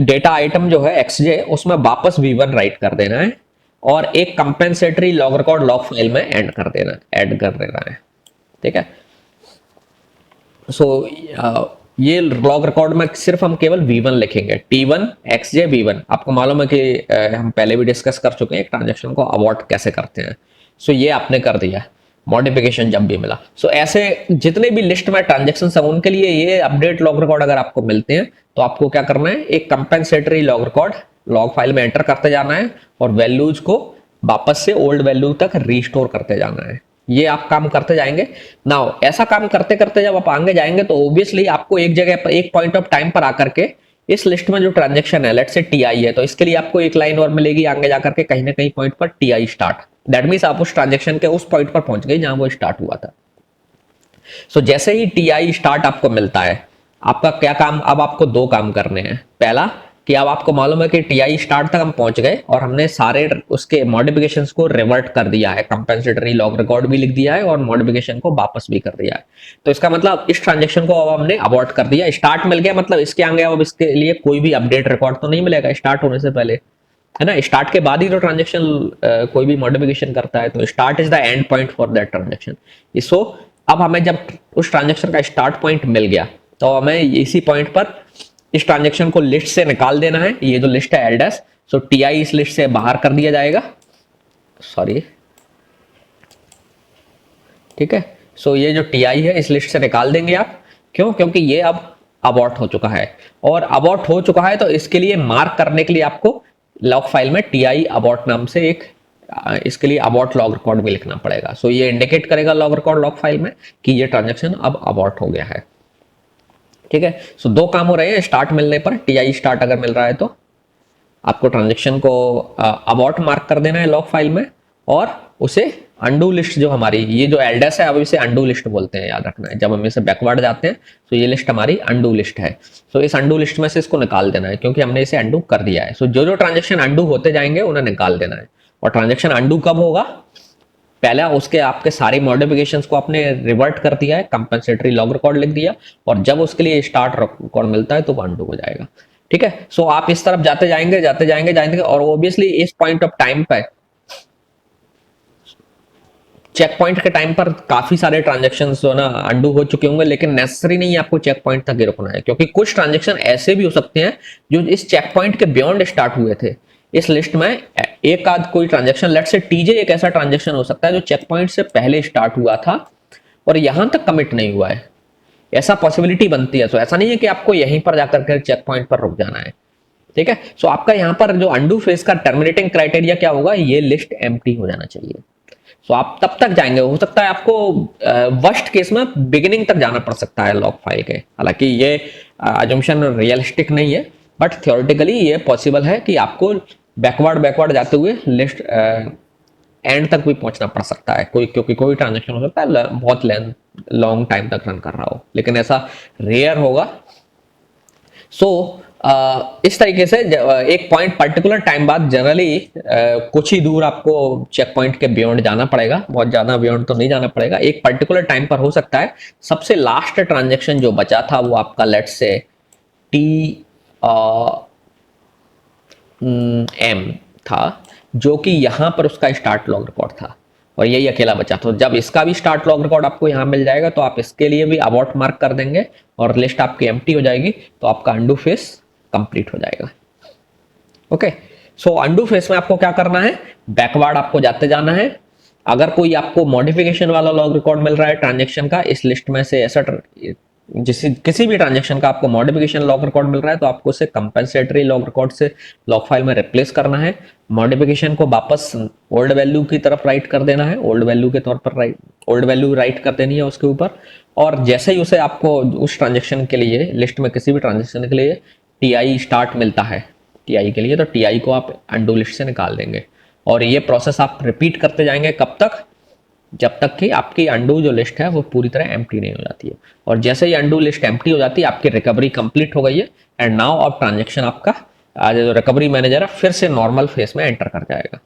डेटा आइटम जो है एक्सजे उसमें वापस v1 राइट कर देना है और एक compensatory log record log file में ऐड कर देना है, ठीक है। सो ये लॉग रिकॉर्ड में सिर्फ हम केवल v1 लिखेंगे, t1 xj v1। आपको मालूम है कि हम पहले भी डिस्कस कर चुके हैं एक ट्रांजेक्शन को अबॉर्ट कैसे करते हैं। सो ये आपने कर दिया, मॉडिफिकेशन जब भी मिला। सो ऐसे जितने भी लिस्ट में ट्रांजेक्शन है उनके लिए ये अपडेट लॉग रिकॉर्ड अगर आपको मिलते हैं तो आपको क्या करना है, एक compensatory log record log file में एंटर करते जाना है और वैल्यूज को वापस से ओल्ड वैल्यू तक रिस्टोर करते जाना है। ये आप काम करते जाएंगे। नाउ ऐसा काम करते करते जब आप आगे जाएंगे तो ऑब्वियसली आपको एक जगह पर, एक पॉइंट ऑफ टाइम पर आकर के इस लिस्ट में जो ट्रांजेक्शन है, लेट से टीआई है, तो इसके लिए आपको एक लाइन और मिलेगी आगे जाकर के कहीं ना कहीं पॉइंट पर टीआई स्टार्ट। दैट मीन्स आप उस ट्रांजेक्शन के उस पॉइंट पर पहुंच गए जहां वो स्टार्ट हुआ था। सो जैसे ही टीआई स्टार्ट आपको मिलता है, आपका क्या काम, अब आपको दो काम करने हैं। पहला कि अब आपको मालूम है कि टीआई स्टार्ट तक हम पहुंच गए और हमने सारे उसके मॉडिफिकेशंस को रिवर्ट कर दिया है, कंपेंसेटरी लॉग रिकॉर्ड भी लिख दिया है और मॉडिफिकेशन को वापस भी कर दिया है। तो इसका मतलब इस ट्रांजेक्शन को अब हमने अबॉर्ट कर दिया, स्टार्ट मिल गया, मतलब इसके आगे अब इसके लिए कोई भी अपडेट रिकॉर्ड तो नहीं मिलेगा स्टार्ट होने से पहले, है ना। स्टार्ट के बाद ही तो ट्रांजेक्शन कोई भी मॉडिफिकेशन करता है, तो start is the end point for that transaction. So अब हमें जब उस ट्रांजेक्शन का स्टार्ट पॉइंट मिल गया तो हमें इसी पॉइंट पर इस ट्रांजेक्शन को लिस्ट से निकाल देना है। ये जो लिस्ट है एल डैश, सो टीआई इस लिस्ट से बाहर कर दिया जाएगा, सॉरी, ठीक है। सो ये जो टीआई है इस लिस्ट से निकाल देंगे आप, क्यों, क्योंकि ये अब अबॉर्ट हो चुका है और अबॉर्ट हो चुका है तो इसके लिए मार्क करने के लिए आपको लॉग फाइल में टीआई अबॉर्ट नाम से एक इसके लिए अबॉर्ट लॉग रिकॉर्ड भी लिखना पड़ेगा। सो ये इंडिकेट करेगा लॉग रिकॉर्ड लॉग फाइल में कि ये ट्रांजेक्शन अब अबॉर्ट हो गया है, ठीक है। सो दो काम हो रहे हैं, स्टार्ट मिलने पर, टीआई स्टार्ट अगर मिल रहा है तो आपको ट्रांजेक्शन को अबॉर्ट मार्क कर देना है लॉग फाइल में और उसे अंडू लिस्ट, जो हमारी ये जो एल डैश है अब इसे अंडू लिस्ट बोलते हैं, याद रखना है। जब हम इसे बैकवर्ड जाते हैं तो ये लिस्ट हमारी अंडू लिस्ट है। सो इस अंडू लिस्ट में से इसको निकाल देना है क्योंकि हमने इसे अंडू कर दिया है। सो जो जो ट्रांजेक्शन अंडू होते जाएंगे उन्हें निकाल देना है। और ट्रांजेक्शन अंडू कब होगा, पहला उसके आपके सारे मॉडिफिकेशंस को आपने रिवर्ट कर दिया है, कंपेंसेटरी लॉग रिकॉर्ड लिख दिया और जब उसके लिए स्टार्ट रिकॉर्ड मिलता है तो वो अंडू हो जाएगा, ठीक है। सो आप इस तरफ जाते जाएंगे और ऑब्वियसली इस पॉइंट ऑफ टाइम पे, चेक पॉइंट के टाइम पर काफी सारे ट्रांजेक्शन्स जो ना अंडू हो चुके होंगे, लेकिन नेसेसरी नहीं है आपको चेक पॉइंट तक ही रुकना है, क्योंकि कुछ ट्रांजेक्शन ऐसे भी हो सकते हैं जो इस चेक पॉइंट के बियॉन्ड स्टार्ट हुए थे। इस लिस्ट में एक आध कोई ट्रांजेक्शन, लेट से टीजे एक ऐसा ट्रांजेक्शन हो सकता है जो चेक पॉइंट से पहले स्टार्ट हुआ था और यहां तक कमिट नहीं हुआ है, ऐसा पॉसिबिलिटी बनती है। तो ऐसा नहीं है कि आपको यहीं पर जाकर के चेक पॉइंट पर रुक जाना है, ठीक है। सो आपका यहाँ पर जो अंडू फेज का टर्मिनेटिंग क्राइटेरिया क्या होगा, ये लिस्ट एम्प्टी हो जाना चाहिए। सो आप तब तक जाएंगे, हो सकता है आपको वर्स्ट केस में बिगिनिंग तक जाना पड़ सकता है लॉग फाइल के। हालांकि ये अजम्पशन रियलिस्टिक नहीं है, बट थियोरेटिकली ये पॉसिबल है कि आपको बैकवर्ड जाते हुए लिस्ट एंड तक भी पहुंचना पड़ सकता है कोई, क्योंकि कोई ट्रांजेक्शन हो सकता है बहुत लॉन्ग टाइम तक रन कर रहा हो, लेकिन ऐसा रेयर होगा। सो इस तरीके से एक पॉइंट पर्टिकुलर टाइम बाद जनरली कुछ ही दूर आपको चेक पॉइंट के बियॉन्ड जाना पड़ेगा, बहुत ज्यादा बियॉन्ड तो नहीं जाना पड़ेगा। एक पर्टिकुलर टाइम पर हो सकता है सबसे लास्ट ट्रांजेक्शन जो बचा था वो आपका लेट्स से टी एम था, जो कि यहां पर उसका स्टार्ट लॉग रिकॉर्ड था और यही अकेला बचा। तो जब इसका भी स्टार्ट लॉग रिकॉर्ड आपको यहां मिल जाएगा तो आप इसके लिए भी अबॉर्ट मार्क कर देंगे और लिस्ट आपकी एम्प्टी हो जाएगी, तो आपका अंडू फेस कंप्लीट हो जाएगा। ओके, सो अंडू फेस में आपको क्या करना है, बैकवर्ड आपको जाते जाना है। अगर कोई आपको मॉडिफिकेशन वाला लॉग रिकॉर्ड मिल रहा है ट्रांजेक्शन का, इस लिस्ट में से ऐसा किसी भी ट्रांजेक्शन का आपको मॉडिफिकेशन लॉग रिकॉर्ड मिल रहा है तो आपको उसे कंपेंसेटरी लॉग रिकॉर्ड से लॉग फाइल में रिप्लेस करना है। मॉडिफिकेशन को वापस ओल्ड वैल्यू की तरफ राइट कर देना है, ओल्ड वैल्यू के तौर पर ओल्ड वैल्यू राइट कर देनी है उसके ऊपर। और जैसे ही उसे आपको उस ट्रांजेक्शन के लिए लिस्ट में किसी भी ट्रांजेक्शन के लिए टी स्टार्ट मिलता है टी के लिए, तो टी को आप अंडू लिस्ट से निकाल देंगे। और ये प्रोसेस आप रिपीट करते जाएंगे कब तक, जब तक कि आपकी अंडू जो लिस्ट है वो पूरी तरह एम्प्टी नहीं हो जाती है। और जैसे ही अंडू लिस्ट एम्प्टी हो जाती है आपकी रिकवरी कंप्लीट हो गई है एंड नाउ अब ट्रांजेक्शन आपका जो रिकवरी मैनेजर है फिर से नॉर्मल फेस में एंटर कर जाएगा।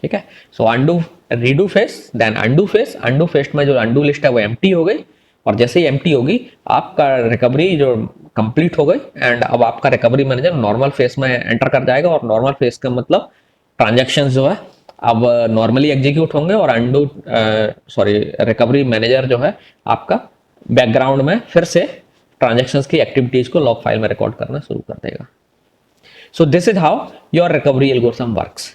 ठीक है, so undo redo phase then undo phase. Undo phase में जो अंडू लिस्ट है वो एम्प्टी हो गई और जैसे ही एम्प्टी होगी आपका रिकवरी जो कंप्लीट हो गई एंड अब आपका रिकवरी मैनेजर नॉर्मल फेस में एंटर कर जाएगा। और नॉर्मल फेस का मतलब ट्रांजेक्शन जो है अब नॉर्मली एग्जीक्यूट होंगे और अंडू रिकवरी मैनेजर जो है आपका बैकग्राउंड में फिर से ट्रांजेक्शंस की एक्टिविटीज को लॉग फाइल में रिकॉर्ड करना शुरू कर देगा। So this is how your recovery algorithm works.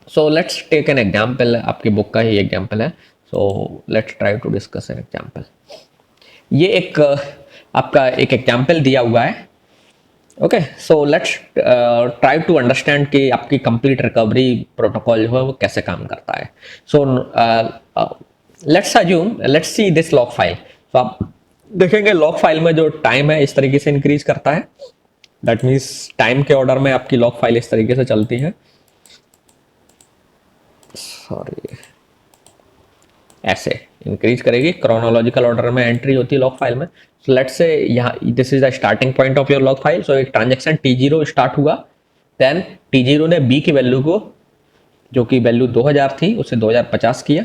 So let's take an example, आपकी बुक का ही एग्जाम्पल है। So let's try to discuss an example. ये एक आपका एक एग्जाम्पल दिया हुआ है। Okay, so let's try to understand कि आपकी कंप्लीट रिकवरी प्रोटोकॉल जो है वो कैसे काम करता है। So let's see this log file. तो आप देखेंगे लॉग फाइल में जो टाइम है इस तरीके से इंक्रीज करता है, दैट मीन्स टाइम के ऑर्डर में आपकी लॉग फाइल इस तरीके से चलती है, सॉरी ऐसे इंक्रीज करेगी, क्रोनोलॉजिकल ऑर्डर में एंट्री होती है लॉग फाइल में। सो लेट्स से यहाँ this is the starting point of your log file. So एक ट्रांजेक्शन T0 स्टार्ट हुआ, देन T0 ने B की वैल्यू को, जो कि वैल्यू 2000 थी, उसे 2050 किया।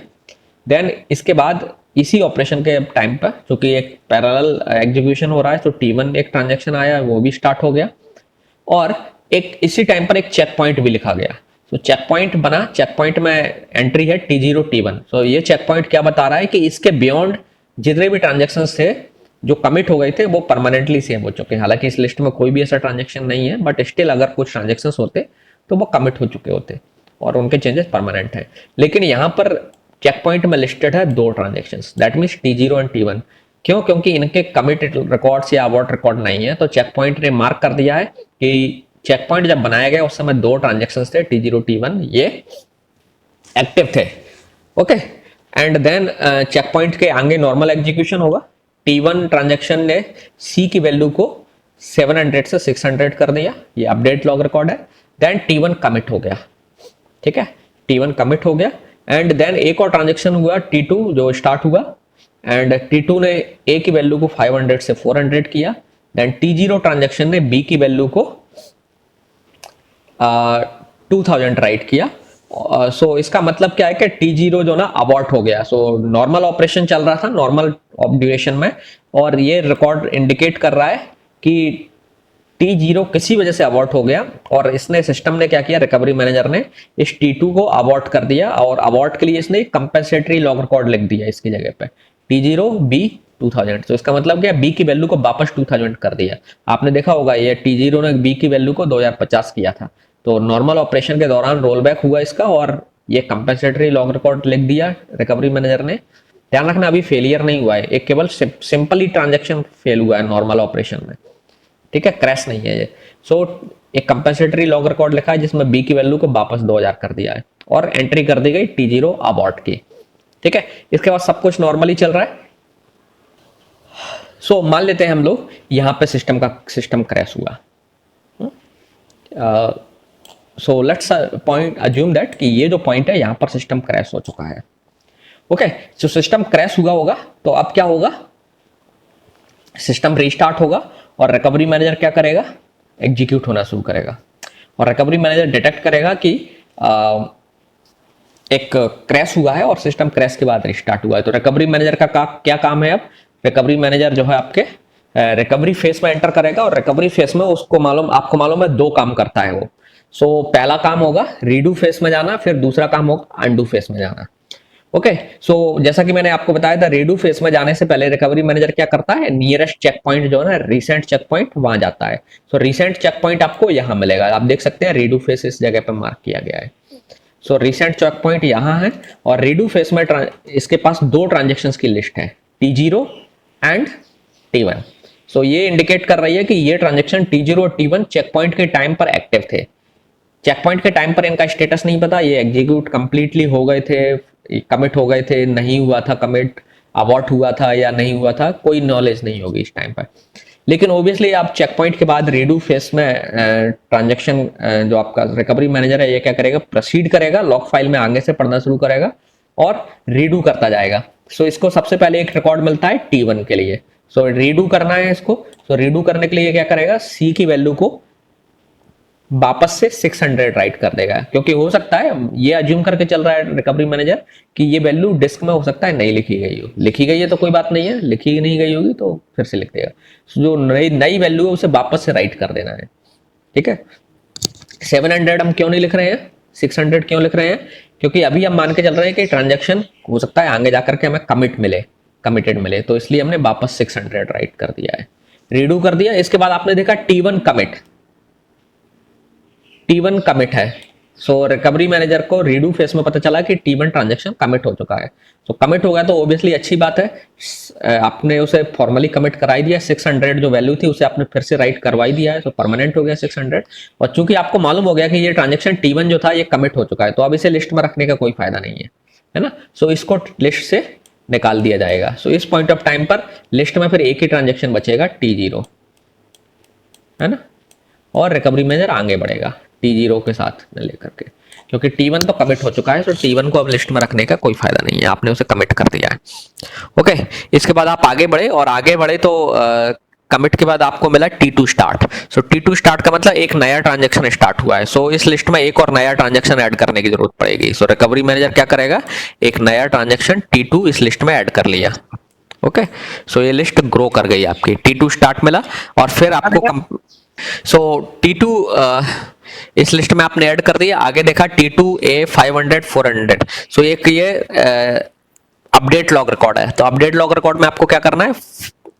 देन इसके बाद इसी ऑपरेशन के टाइम पर, क्योंकि एक पैरेलल एग्जीक्यूशन हो रहा है, तो T1 एक ट्रांजेक्शन आया, वो भी स्टार्ट हो गया और एक इसी टाइम पर एक चेक पॉइंट भी लिखा गया। तो चेक पॉइंट बना, चेक पॉइंट में एंट्री है T0 T1। तो ये चेक पॉइंट क्या बता रहा है कि इसके बियॉन्ड जितने भी ट्रांजेक्शन थे जो कमिट हो गए थे वो परमानेंटली सेव हो चुके हैं। हालांकि इस लिस्ट में कोई भी ऐसा ट्रांजेक्शन नहीं है, बट स्टिल अगर कुछ ट्रांजेक्शन होते तो वो कमिट हो चुके होते और उनके चेंजेस परमानेंट हैं। लेकिन यहाँ पर चेक पॉइंट में लिस्टेड है 2 transaction, that means T0 and T1। क्यों? क्योंकि इनके कमिट रिकॉर्ड्स या अबॉर्ट रिकॉर्ड नहीं है, तो चेक पॉइंट ने मार्क कर दिया है कि चेक पॉइंट जब बनाया गया उस समय 2 ट्रांजेक्शन थे T0 T1, ये एक्टिव थे। Okay, and then check point के आगे नॉर्मल एग्जीक्यूशन होगा। T1 ट्रांजेक्शन ने C की वैल्यू को 700 से 600 कर दिया, ये अपडेट लॉग रिकॉर्ड है। देन T1 कमिट हो गया, ठीक है, T1 कमिट हो गया एंड देन एक और ट्रांजेक्शन हुआ T2 जो स्टार्ट हुआ एंड T2 ने A की वैल्यू को 500 से 400 किया। देन T0 ट्रांजेक्शन ने B की वैल्यू को 2000 राइट किया। सो इसका मतलब क्या है कि T0 जो ना अबॉर्ट हो गया। सो नॉर्मल ऑपरेशन चल रहा था नॉर्मल ड्यूरेशन में और ये रिकॉर्ड इंडिकेट कर रहा है कि T0 किसी वजह से अबॉर्ट हो गया और इसने सिस्टम ने क्या किया, रिकवरी मैनेजर ने इस T2 को अबॉर्ट कर दिया और अबॉर्ट के लिए इसने कंपेंसेटरी लॉग रिकॉर्ड लिख दिया इसकी जगह पे T0 B 2000। तो इसका मतलब क्या, B की वैल्यू को वापस 2000 कर दिया। आपने देखा होगा ये T0 ने B की वैल्यू को 2050 किया था, तो नॉर्मल ऑपरेशन के दौरान रोल बैक हुआ इसका और ये कंपेंसेटरी लॉग रिकॉर्ड लिख दिया रिकवरी मैनेजर ने। ध्यान रखना अभी फेलियर नहीं हुआ है, एक केवल सिंपली ट्रांजेक्शन फेल हुआ है नॉर्मल ऑपरेशन में, ठीक है, क्रैश नहीं है ये। सो एक कंपेंसेटरी लॉग रिकॉर्ड लिखा है जिसमें B की वैल्यू को वापस 2000 कर दिया है और एंट्री कर दी गई T0 अबॉर्ट की, ठीक है। इसके बाद सब कुछ नॉर्मली चल रहा है। सो मान लेते हैं हम लोग यहाँ पे सिस्टम क्रैश हुआ। So let's point assume that कि ये जो पॉइंट है यहाँ पर सिस्टम क्रैश हो चुका है। ओके, सो सिस्टम क्रैश हुआ होगा तो अब क्या होगा, सिस्टम रीस्टार्ट होगा और रिकवरी मैनेजर क्या करेगा, एग्जीक्यूट होना शुरू करेगा और रिकवरी मैनेजर डिटेक्ट करेगा कि एक क्रैश हुआ है और सिस्टम क्रैश के बाद रिस्टार्ट हुआ है। तो रिकवरी मैनेजर का क्या काम है, अब रिकवरी मैनेजर जो है आपके रिकवरी फेस में एंटर करेगा और रिकवरी फेस में आपको मालूम है दो काम करता है वो। सो पहला काम होगा रीडू फेस में जाना, फिर दूसरा काम होगा अंडू फेस में जाना। ओके, सो जैसा कि मैंने आपको बताया था, रीडू फेस में जाने से पहले रिकवरी मैनेजर क्या करता है, नियरेस्ट चेक पॉइंट जो है ना, रिसेंट चेक पॉइंट, वहां जाता है। सो रिसेंट चेक पॉइंट आपको यहां मिलेगा, आप देख सकते हैं रीडू फेस इस जगह पे मार्क किया गया है। सो रिसेंट चेक पॉइंट यहाँ है और रीडू फेस में इसके पास दो ट्रांजेक्शन की लिस्ट है, T0 एंड T1। सो ये इंडिकेट कर रही है कि ये ट्रांजेक्शन T0 और T1 चेक पॉइंट के टाइम पर एक्टिव थे। चेक पॉइंट के टाइम पर इनका स्टेटस नहीं पता, ये एग्जीक्यूट कंप्लीटली हो गए थे, कमिट हो गए थे, नहीं हुआ था कमिट, अबॉर्ट हुआ था या नहीं हुआ था, कोई नॉलेज नहीं होगी इस टाइम पर। लेकिन ऑब्वियसली आप चेक पॉइंट के बाद रीडू फेस में ट्रांजैक्शन जो आपका रिकवरी मैनेजर है ये क्या करेगा, प्रोसीड करेगा, लॉग फाइल में आगे से पढ़ना शुरू करेगा और रीडू करता जाएगा। सो इसको सबसे पहले एक रिकॉर्ड मिलता है T1 के लिए, सो रीडू करना है इसको। सो रीडू करने के लिए क्या करेगा, C की वैल्यू को वापस से 600 राइट कर देगा, क्योंकि हो सकता है ये अज्यूम करके चल रहा है रिकवरी मैनेजर कि ये वैल्यू डिस्क में हो सकता है नहीं लिखी गई हो। लिखी गई है तो कोई बात नहीं है, लिखी नहीं गई होगी तो फिर से लिख देगा। जो नई वैल्यू है उसे वापस से राइट कर देना है। ठीक है, 700 हम क्यों नहीं लिख रहे हैं, 600 क्यों लिख रहे हैं, क्योंकि अभी हम मान के चल रहे हैं कि ट्रांजेक्शन हो सकता है आगे जाकर के हमें कमिटेड मिले, तो इसलिए हमने वापस 600 राइट कर दिया है, रीडू कर दिया। इसके बाद आपने देखा T1 कमिट है। सो रिकवरी मैनेजर को रीडू फेस में पता चला कि T1 ट्रांजैक्शन कमिट हो चुका है। तो कमिट हो गया तो ऑब्वियसली अच्छी बात है, आपने उसे फॉर्मली कमिट कराई दिया, 600 जो वैल्यू थी उसे आपने फिर से राइट करवाई दिया है, तो परमानेंट हो गया 600। और चूंकि आपको मालूम हो गया कि ये ट्रांजेक्शन T1 जो था ये कमिट हो चुका है, तो अब इसे लिस्ट में रखने का कोई फायदा नहीं है ना। सो इसको लिस्ट से निकाल दिया जाएगा। सो इस पॉइंट ऑफ टाइम पर लिस्ट में फिर एक ही ट्रांजेक्शन बचेगा T0, है ना, और रिकवरी मैनेजर आगे बढ़ेगा T0 के साथ में लेकर के, क्योंकि T1 तो कमिट हो चुका है, तो T1 को अब लिस्ट में रखने का कोई फायदा नहीं है, आपने उसे कमिट कर दिया है। ओके, इसके बाद आप आगे बढ़े तो कमिट के बाद आपको मिला T2 स्टार्ट। सो T2 स्टार्ट का मतलब एक नया ट्रांजेक्शन स्टार्ट हुआ है। सो इस लिस्ट में एक और नया ट्रांजेक्शन ऐड करने की जरूरत पड़ेगी। सो रिकवरी मैनेजर क्या करेगा, एक नया ट्रांजेक्शन T2 इस लिस्ट में ऐड कर लिया। ओके, सो ये लिस्ट ग्रो कर गई आपकी, T2 स्टार्ट मिला और फिर आपको सो T2 इस लिस्ट में आपने ऐड कर दिया। आगे देखा T2A 500 400। सो एक ये अपडेट लॉग रिकॉर्ड है, तो अपडेट लॉग रिकॉर्ड में आपको क्या करना है,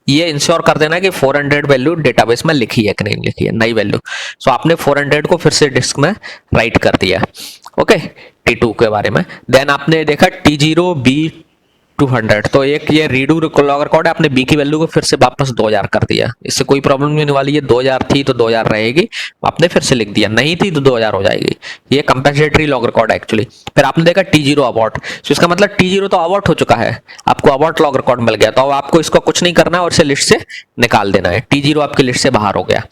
ये इंश्योर कर देना है कि 400 वैल्यू डेटाबेस में लिखी है कि नहीं लिखी है, नई वैल्यू। सो आपने 400 को फिर से डिस्क में राइट कर दिया। ओके, T2 के बारे में। देन आपने देखा T0B 200, तो एक ये रीडू लॉग रिकॉर्ड है, आपने बी की वैल्यू को फिर से वापस 2000 कर दिया। इससे कोई प्रॉब्लम नहीं होने वाली है, 2000 थी तो 2000 रहेगी, आपने फिर से लिख दिया, नहीं थी तो 2000 हो जाएगी। ये कंपेंसेटरी लॉग रिकॉर्ड है एक्चुअली। फिर आपने देखा T0 अबॉर्ट, तो इसका मतलब T0 तो अबॉर्ट हो चुका है, आपको अबॉर्ट लॉग रिकॉर्ड मिल गया, तो आपको इसको कुछ नहीं करना है और इसे लिस्ट से निकाल देना है। T0 आपकी लिस्ट से बाहर हो गया।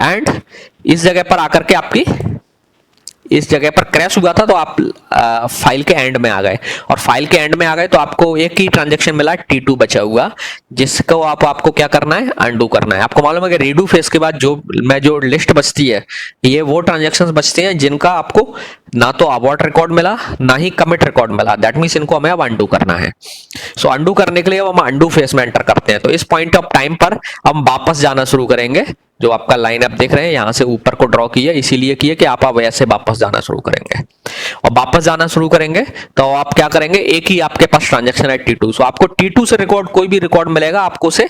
एंड इस जगह पर आकर के आपकी इस जगह पर क्रैश हुआ था, तो आप फाइल के एंड में आ गए, और फाइल के एंड में आ गए तो आपको एक ही ट्रांजैक्शन मिला T2 बचा हुआ, जिसको आपको क्या करना है, अंडू करना है। आपको मालूम है कि रीडू फेस के बाद जो लिस्ट बचती है, ये वो ट्रांजैक्शंस बचते हैं जिनका आपको ना तो अबॉर्ट रिकॉर्ड मिला ना ही कमिट रिकॉर्ड मिला। दैट मीन्स इनको हमें अब अंडू करना है। सो अंडू करने के लिए अब हम अंडू फेस में एंटर करते हैं। तो इस पॉइंट ऑफ टाइम पर हम वापस जाना शुरू करेंगे। जो आपका लाइन आप देख रहे हैं यहाँ से ऊपर को ड्रॉ की है, इसीलिए की है कि आप अब ऐसे वापस जाना शुरू करेंगे, और वापस जाना शुरू करेंगे तो आप क्या करेंगे, एक ही आपके पास ट्रांजैक्शन है T2। सो आपको T2 से रिकॉर्ड कोई भी रिकॉर्ड मिलेगा, आपको उसे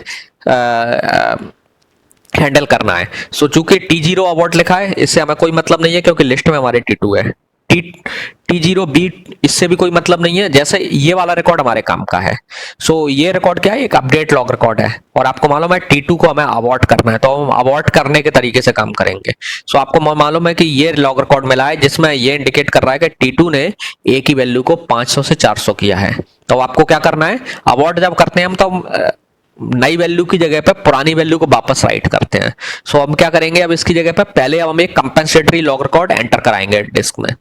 हैंडल करना है। सो चूंकि T0 अबॉर्ट लिखा है, इससे हमें कोई मतलब नहीं है, क्योंकि लिस्ट में हमारे T2 है। T0B इससे भी कोई मतलब नहीं है, जैसे ये वाला रिकॉर्ड हमारे काम का है। सो ये रिकॉर्ड क्या है, एक अपडेट लॉग रिकॉर्ड है, और आपको मालूम है T2 को हमें अबॉर्ट करना है, तो हम अबॉर्ट करने के तरीके से काम करेंगे। सो आपको मालूम है कि ये लॉग रिकॉर्ड मिला है जिसमें ये इंडिकेट कर रहा है कि T2 ने A की वैल्यू को 500 से 400 किया है। तो आपको क्या करना है, अबॉर्ट जब करते हैं हम, तो नई वैल्यू की जगह पे पुरानी वैल्यू को वापस राइट करते हैं। सो हम क्या करेंगे, अब इसकी जगह पे पहले अब हम एक कंपेंसेटरी लॉग रिकॉर्ड एंटर कराएंगे डिस्क में,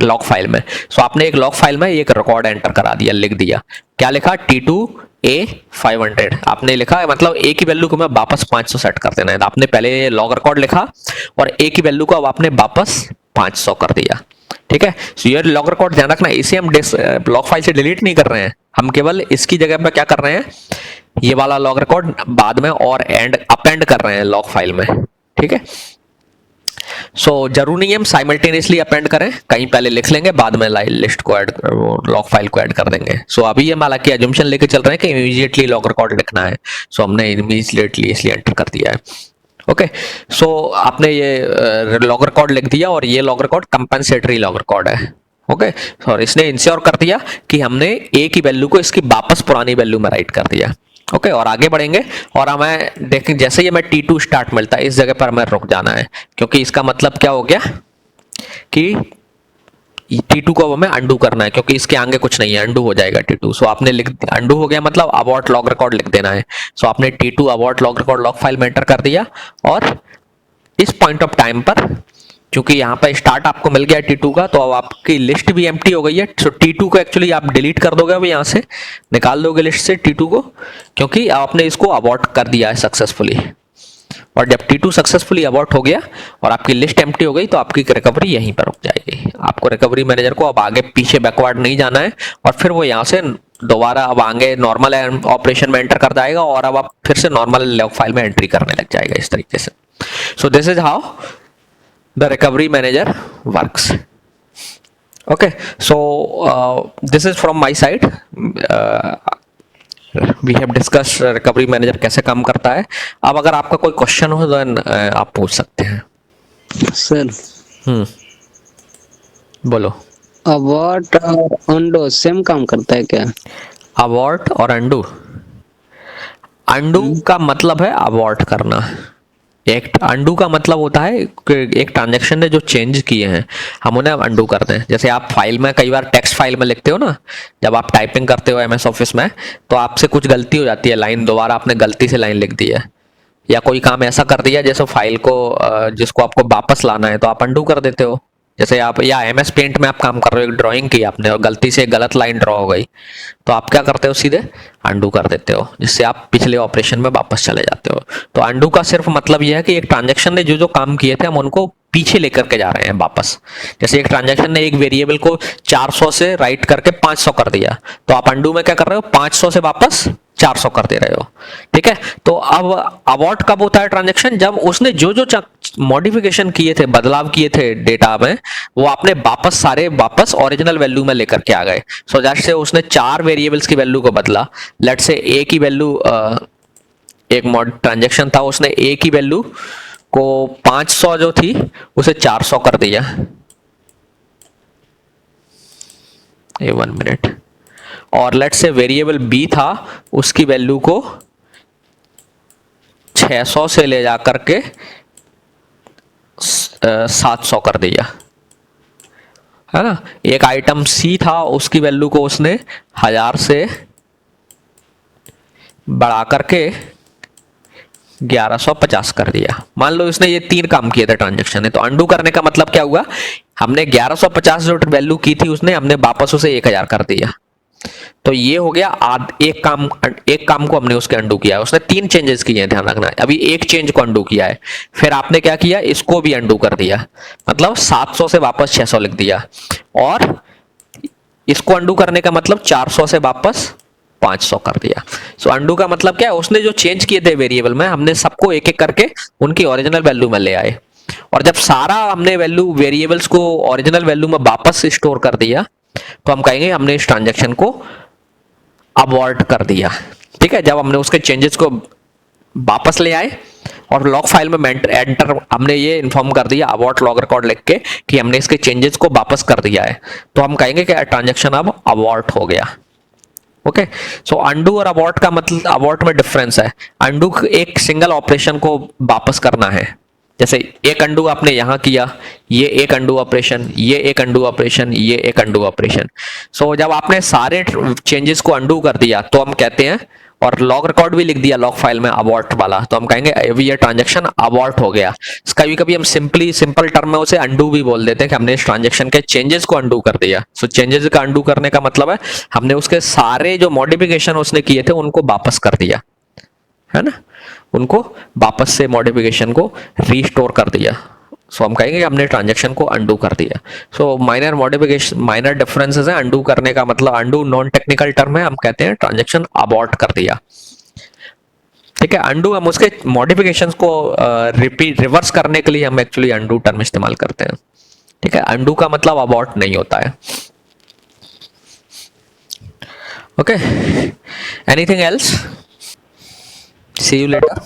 लॉग फाइल में। सो आपने एक लॉग फाइल में एक रिकॉर्ड एंटर करा दिया, लिख दिया, क्या लिखा, T2A500 आपने लिखा, मतलब ए की वैल्यू को मैं वापस 500 सेट कर देना है। आपने पहले लॉग रिकॉर्ड लिखा और ए की वैल्यू को अब आपने वापस 500 कर दिया, ठीक है। सो ये लॉग रिकॉर्ड ध्यान रखना, इसे हम लॉग फाइल से डिलीट नहीं कर रहे हैं, हम केवल इसकी जगह पे क्या कर रहे हैं, ये वाला लॉग रिकॉर्ड बाद में और अपेंड कर रहे हैं लॉग फाइल में, ठीक है। सो जरूरी नहीं हम साइमल्टेनियसली अपेंड करें, कहीं पहले लिख लेंगे, बाद में लिस्ट को ऐड, लॉग फाइल को ऐड कर देंगे। सो अभी हम हालांकि एजम्पशन लेके चल रहे हैं कि इमीडिएटली लॉग रिकॉर्ड लिखना है, सो हमने इमीडिएटली इसलिए एंटर कर दिया है। ओके, सो आपने ये लॉग रिकॉर्ड लिख दिया और ये log record compensatory log record है। ओके, और इसने इंश्योर कर दिया कि हमने ए की वैल्यू को इसकी वापस पुरानी वैल्यू में राइट कर दिया। ओके, और आगे बढ़ेंगे और हमें देखें, जैसे ही हमें T2 स्टार्ट मिलता है इस जगह पर हमें रुक जाना है, क्योंकि इसका मतलब क्या हो गया कि T2 को अब हमें अंडू करना है, क्योंकि इसके आगे कुछ नहीं है, अंडू हो जाएगा T2। सो आपने लिख, अंडू हो गया मतलब अबॉर्ट लॉग रिकॉर्ड लिख देना है। सो आपने T2 abort log record log file में एंटर कर दिया और इस पॉइंट ऑफ टाइम पर, क्योंकि यहाँ पर स्टार्ट आपको मिल गया T2 का, तो अब आपकी लिस्ट भी एम्प्टी हो गई है। सो T2 को एक्चुअली आप डिलीट कर दोगे, अब यहाँ से निकाल दोगे लिस्ट से T2 को, क्योंकि आपने इसको अबॉर्ट कर दिया है सक्सेसफुली। और जब T2 सक्सेसफुली अबॉर्ट हो गया और आपकी लिस्ट एम्प्टी हो गई, तो आपकी रिकवरी यहीं पर रुक जाएगी। आपको रिकवरी मैनेजर को अब आगे पीछे बैकवर्ड नहीं जाना है, और फिर वो यहाँ से दोबारा अब आगे नॉर्मल ऑपरेशन में एंटर कर जाएगा और अब आप फिर से नॉर्मल लॉग फाइल में एंट्री करने लग जाएगा इस तरीके से। सो this is how the recovery manager works. Okay, so this is from my side. We have discussed recovery manager कैसे काम करता है। अब अगर आपका कोई क्वेश्चन हो तो आप पूछ सकते हैं। सर बोलो। अबॉर्ट और अंडो सेम काम करता है क्या? अबॉर्ट और अंडू, अंडू का मतलब है अबॉर्ट करना, एक अंडू का मतलब होता है कि एक ट्रांजैक्शन ने जो चेंज किए हैं हम उन्हें अंडू करते हैं। जैसे आप फाइल में कई बार टेक्स्ट फाइल में लिखते हो ना, जब आप टाइपिंग करते हो MS ऑफिस में, तो आपसे कुछ गलती हो जाती है, लाइन दोबारा आपने गलती से लाइन लिख दी है, या कोई काम ऐसा कर दिया जैसे फाइल को जिसको आपको वापस लाना है तो आप अंडू कर देते हो। जैसे आप या MS पेंट में आप काम कर रहे हो, एक ड्राइंग की आपने और गलती से गलत लाइन ड्रॉ हो गई, तो आप क्या करते हो, सीधे अंडू कर देते हो, जिससे आप पिछले ऑपरेशन में वापस चले जाते हो। तो अंडू का सिर्फ मतलब यह है कि एक ट्रांजैक्शन ने जो जो काम किए थे हम उनको पीछे लेकर के जा रहे हैं वापस। जैसे एक ट्रांजैक्शन ने एक वेरिएबल को 400 से राइट करके 500 कर दिया, तो आप अंडू में क्या कर रहे हो, 500 से वापस 400 कर दे रहे हो, ठीक है। तो अब अबॉर्ट कब होता है ट्रांजैक्शन, जब उसने जो जो मॉडिफिकेशन किए थे, बदलाव किए थे डेटा में, वो आपने वापस सारे वापस ओरिजिनल वैल्यू में लेकर के आ गए। सो जैसे उसने 4 वेरिएबल्स की वैल्यू को बदला, लेट से ए की वैल्यू, एक मॉड ट्रांजैक्शन था, उसने ए की वैल्यू को 500 जो थी उसे 400 कर दिया। ये 1 मिनट। और लेट से वेरिएबल बी था, उसकी वैल्यू को 600 से ले जाकर के 700 कर दिया, है ना। एक आइटम सी था, उसकी वैल्यू को उसने 1000 से बढ़ा करके 1150 कर दिया। मान लो इसने ये 3 काम किए थे ट्रांजैक्शन ने, तो अंडू करने का मतलब क्या हुआ, हमने 1150 जो वैल्यू की थी उसने, हमने वापस उसे 1000 कर दिया। तो ये हो गया एक काम को हमने उसके अंडू किया है। उसने 3 चेंजेस किए हैं, ध्यान रखना। अभी एक चेंज को अंडू किया है, फिर आपने क्या किया, इसको भी अंडू कर दिया, मतलब 700 से वापस 600 लिख दिया, और इसको अंडू करने का मतलब 400 से वापस 500 कर दिया। सो अंडू का मतलब क्या है, उसने जो चेंज किए थे वेरिएबल में, हमने सबको एक एक करके उनकी ओरिजिनल वैल्यू में ले आए, और जब सारा हमने वैल्यू वेरिएबल्स को ओरिजिनल वैल्यू में वापस स्टोर कर दिया, तो हम कहेंगे हमने इस ट्रांजैक्शन को अबॉर्ट कर दिया, ठीक है। जब हमने उसके चेंजेस को वापस ले आए और लॉग फाइल में एंटर हमने ये इन्फॉर्म कर दिया अबॉर्ट लॉग रिकॉर्ड लिख के कि हमने इसके चेंजेस को वापस कर दिया है, तो हम कहेंगे कि ट्रांजैक्शन अब अबॉर्ट हो गया। ओके, सो अंडू और अबॉर्ट का मतलब, अबॉर्ट में डिफरेंस है। अंडू एक सिंगल ऑपरेशन को वापस करना है, जैसे एक अंडू आपने यहां किया, ये एक अंडू ऑपरेशन, ये एक अंडू ऑपरेशन, ये एक अंडू ऑपरेशन। सो जब आपने सारे चेंजेस को अंडू कर दिया, तो हम कहते हैं और लॉग रिकॉर्ड भी लिख दिया लॉग फाइल में अबॉर्ट वाला, तो हम कहेंगे अभी ये ट्रांजेक्शन अबॉर्ट हो गया। कभी कभी हम सिंपल टर्म में उसे अंडू भी बोल देते हैं कि हमने इस ट्रांजेक्शन के चेंजेस को अंडू कर दिया। सो चेंजेस का अंडू करने का मतलब है हमने उसके सारे जो मॉडिफिकेशन उसने किए थे उनको वापस कर दिया, है ना, उनको वापस से मॉडिफिकेशन को रीस्टोर कर दिया। सो हम कहेंगे हमने ट्रांजेक्शन को अंडू कर दिया। सो माइनर मॉडिफिकेशन, माइनर डिफरेंसेस है अंडू करने का मतलब। अंडू नॉन टेक्निकल टर्म है, हम कहते हैं ट्रांजेक्शन अबॉर्ट कर दिया। ठीक है, अंडू हम उसके मॉडिफिकेशंस को रिपीट रिवर्स करने के लिए हम एक्चुअली अंडू टर्म इस्तेमाल करते हैं। ठीक है, अंडू का मतलब अबॉर्ट नहीं होता है। Okay, anything else? See you letter.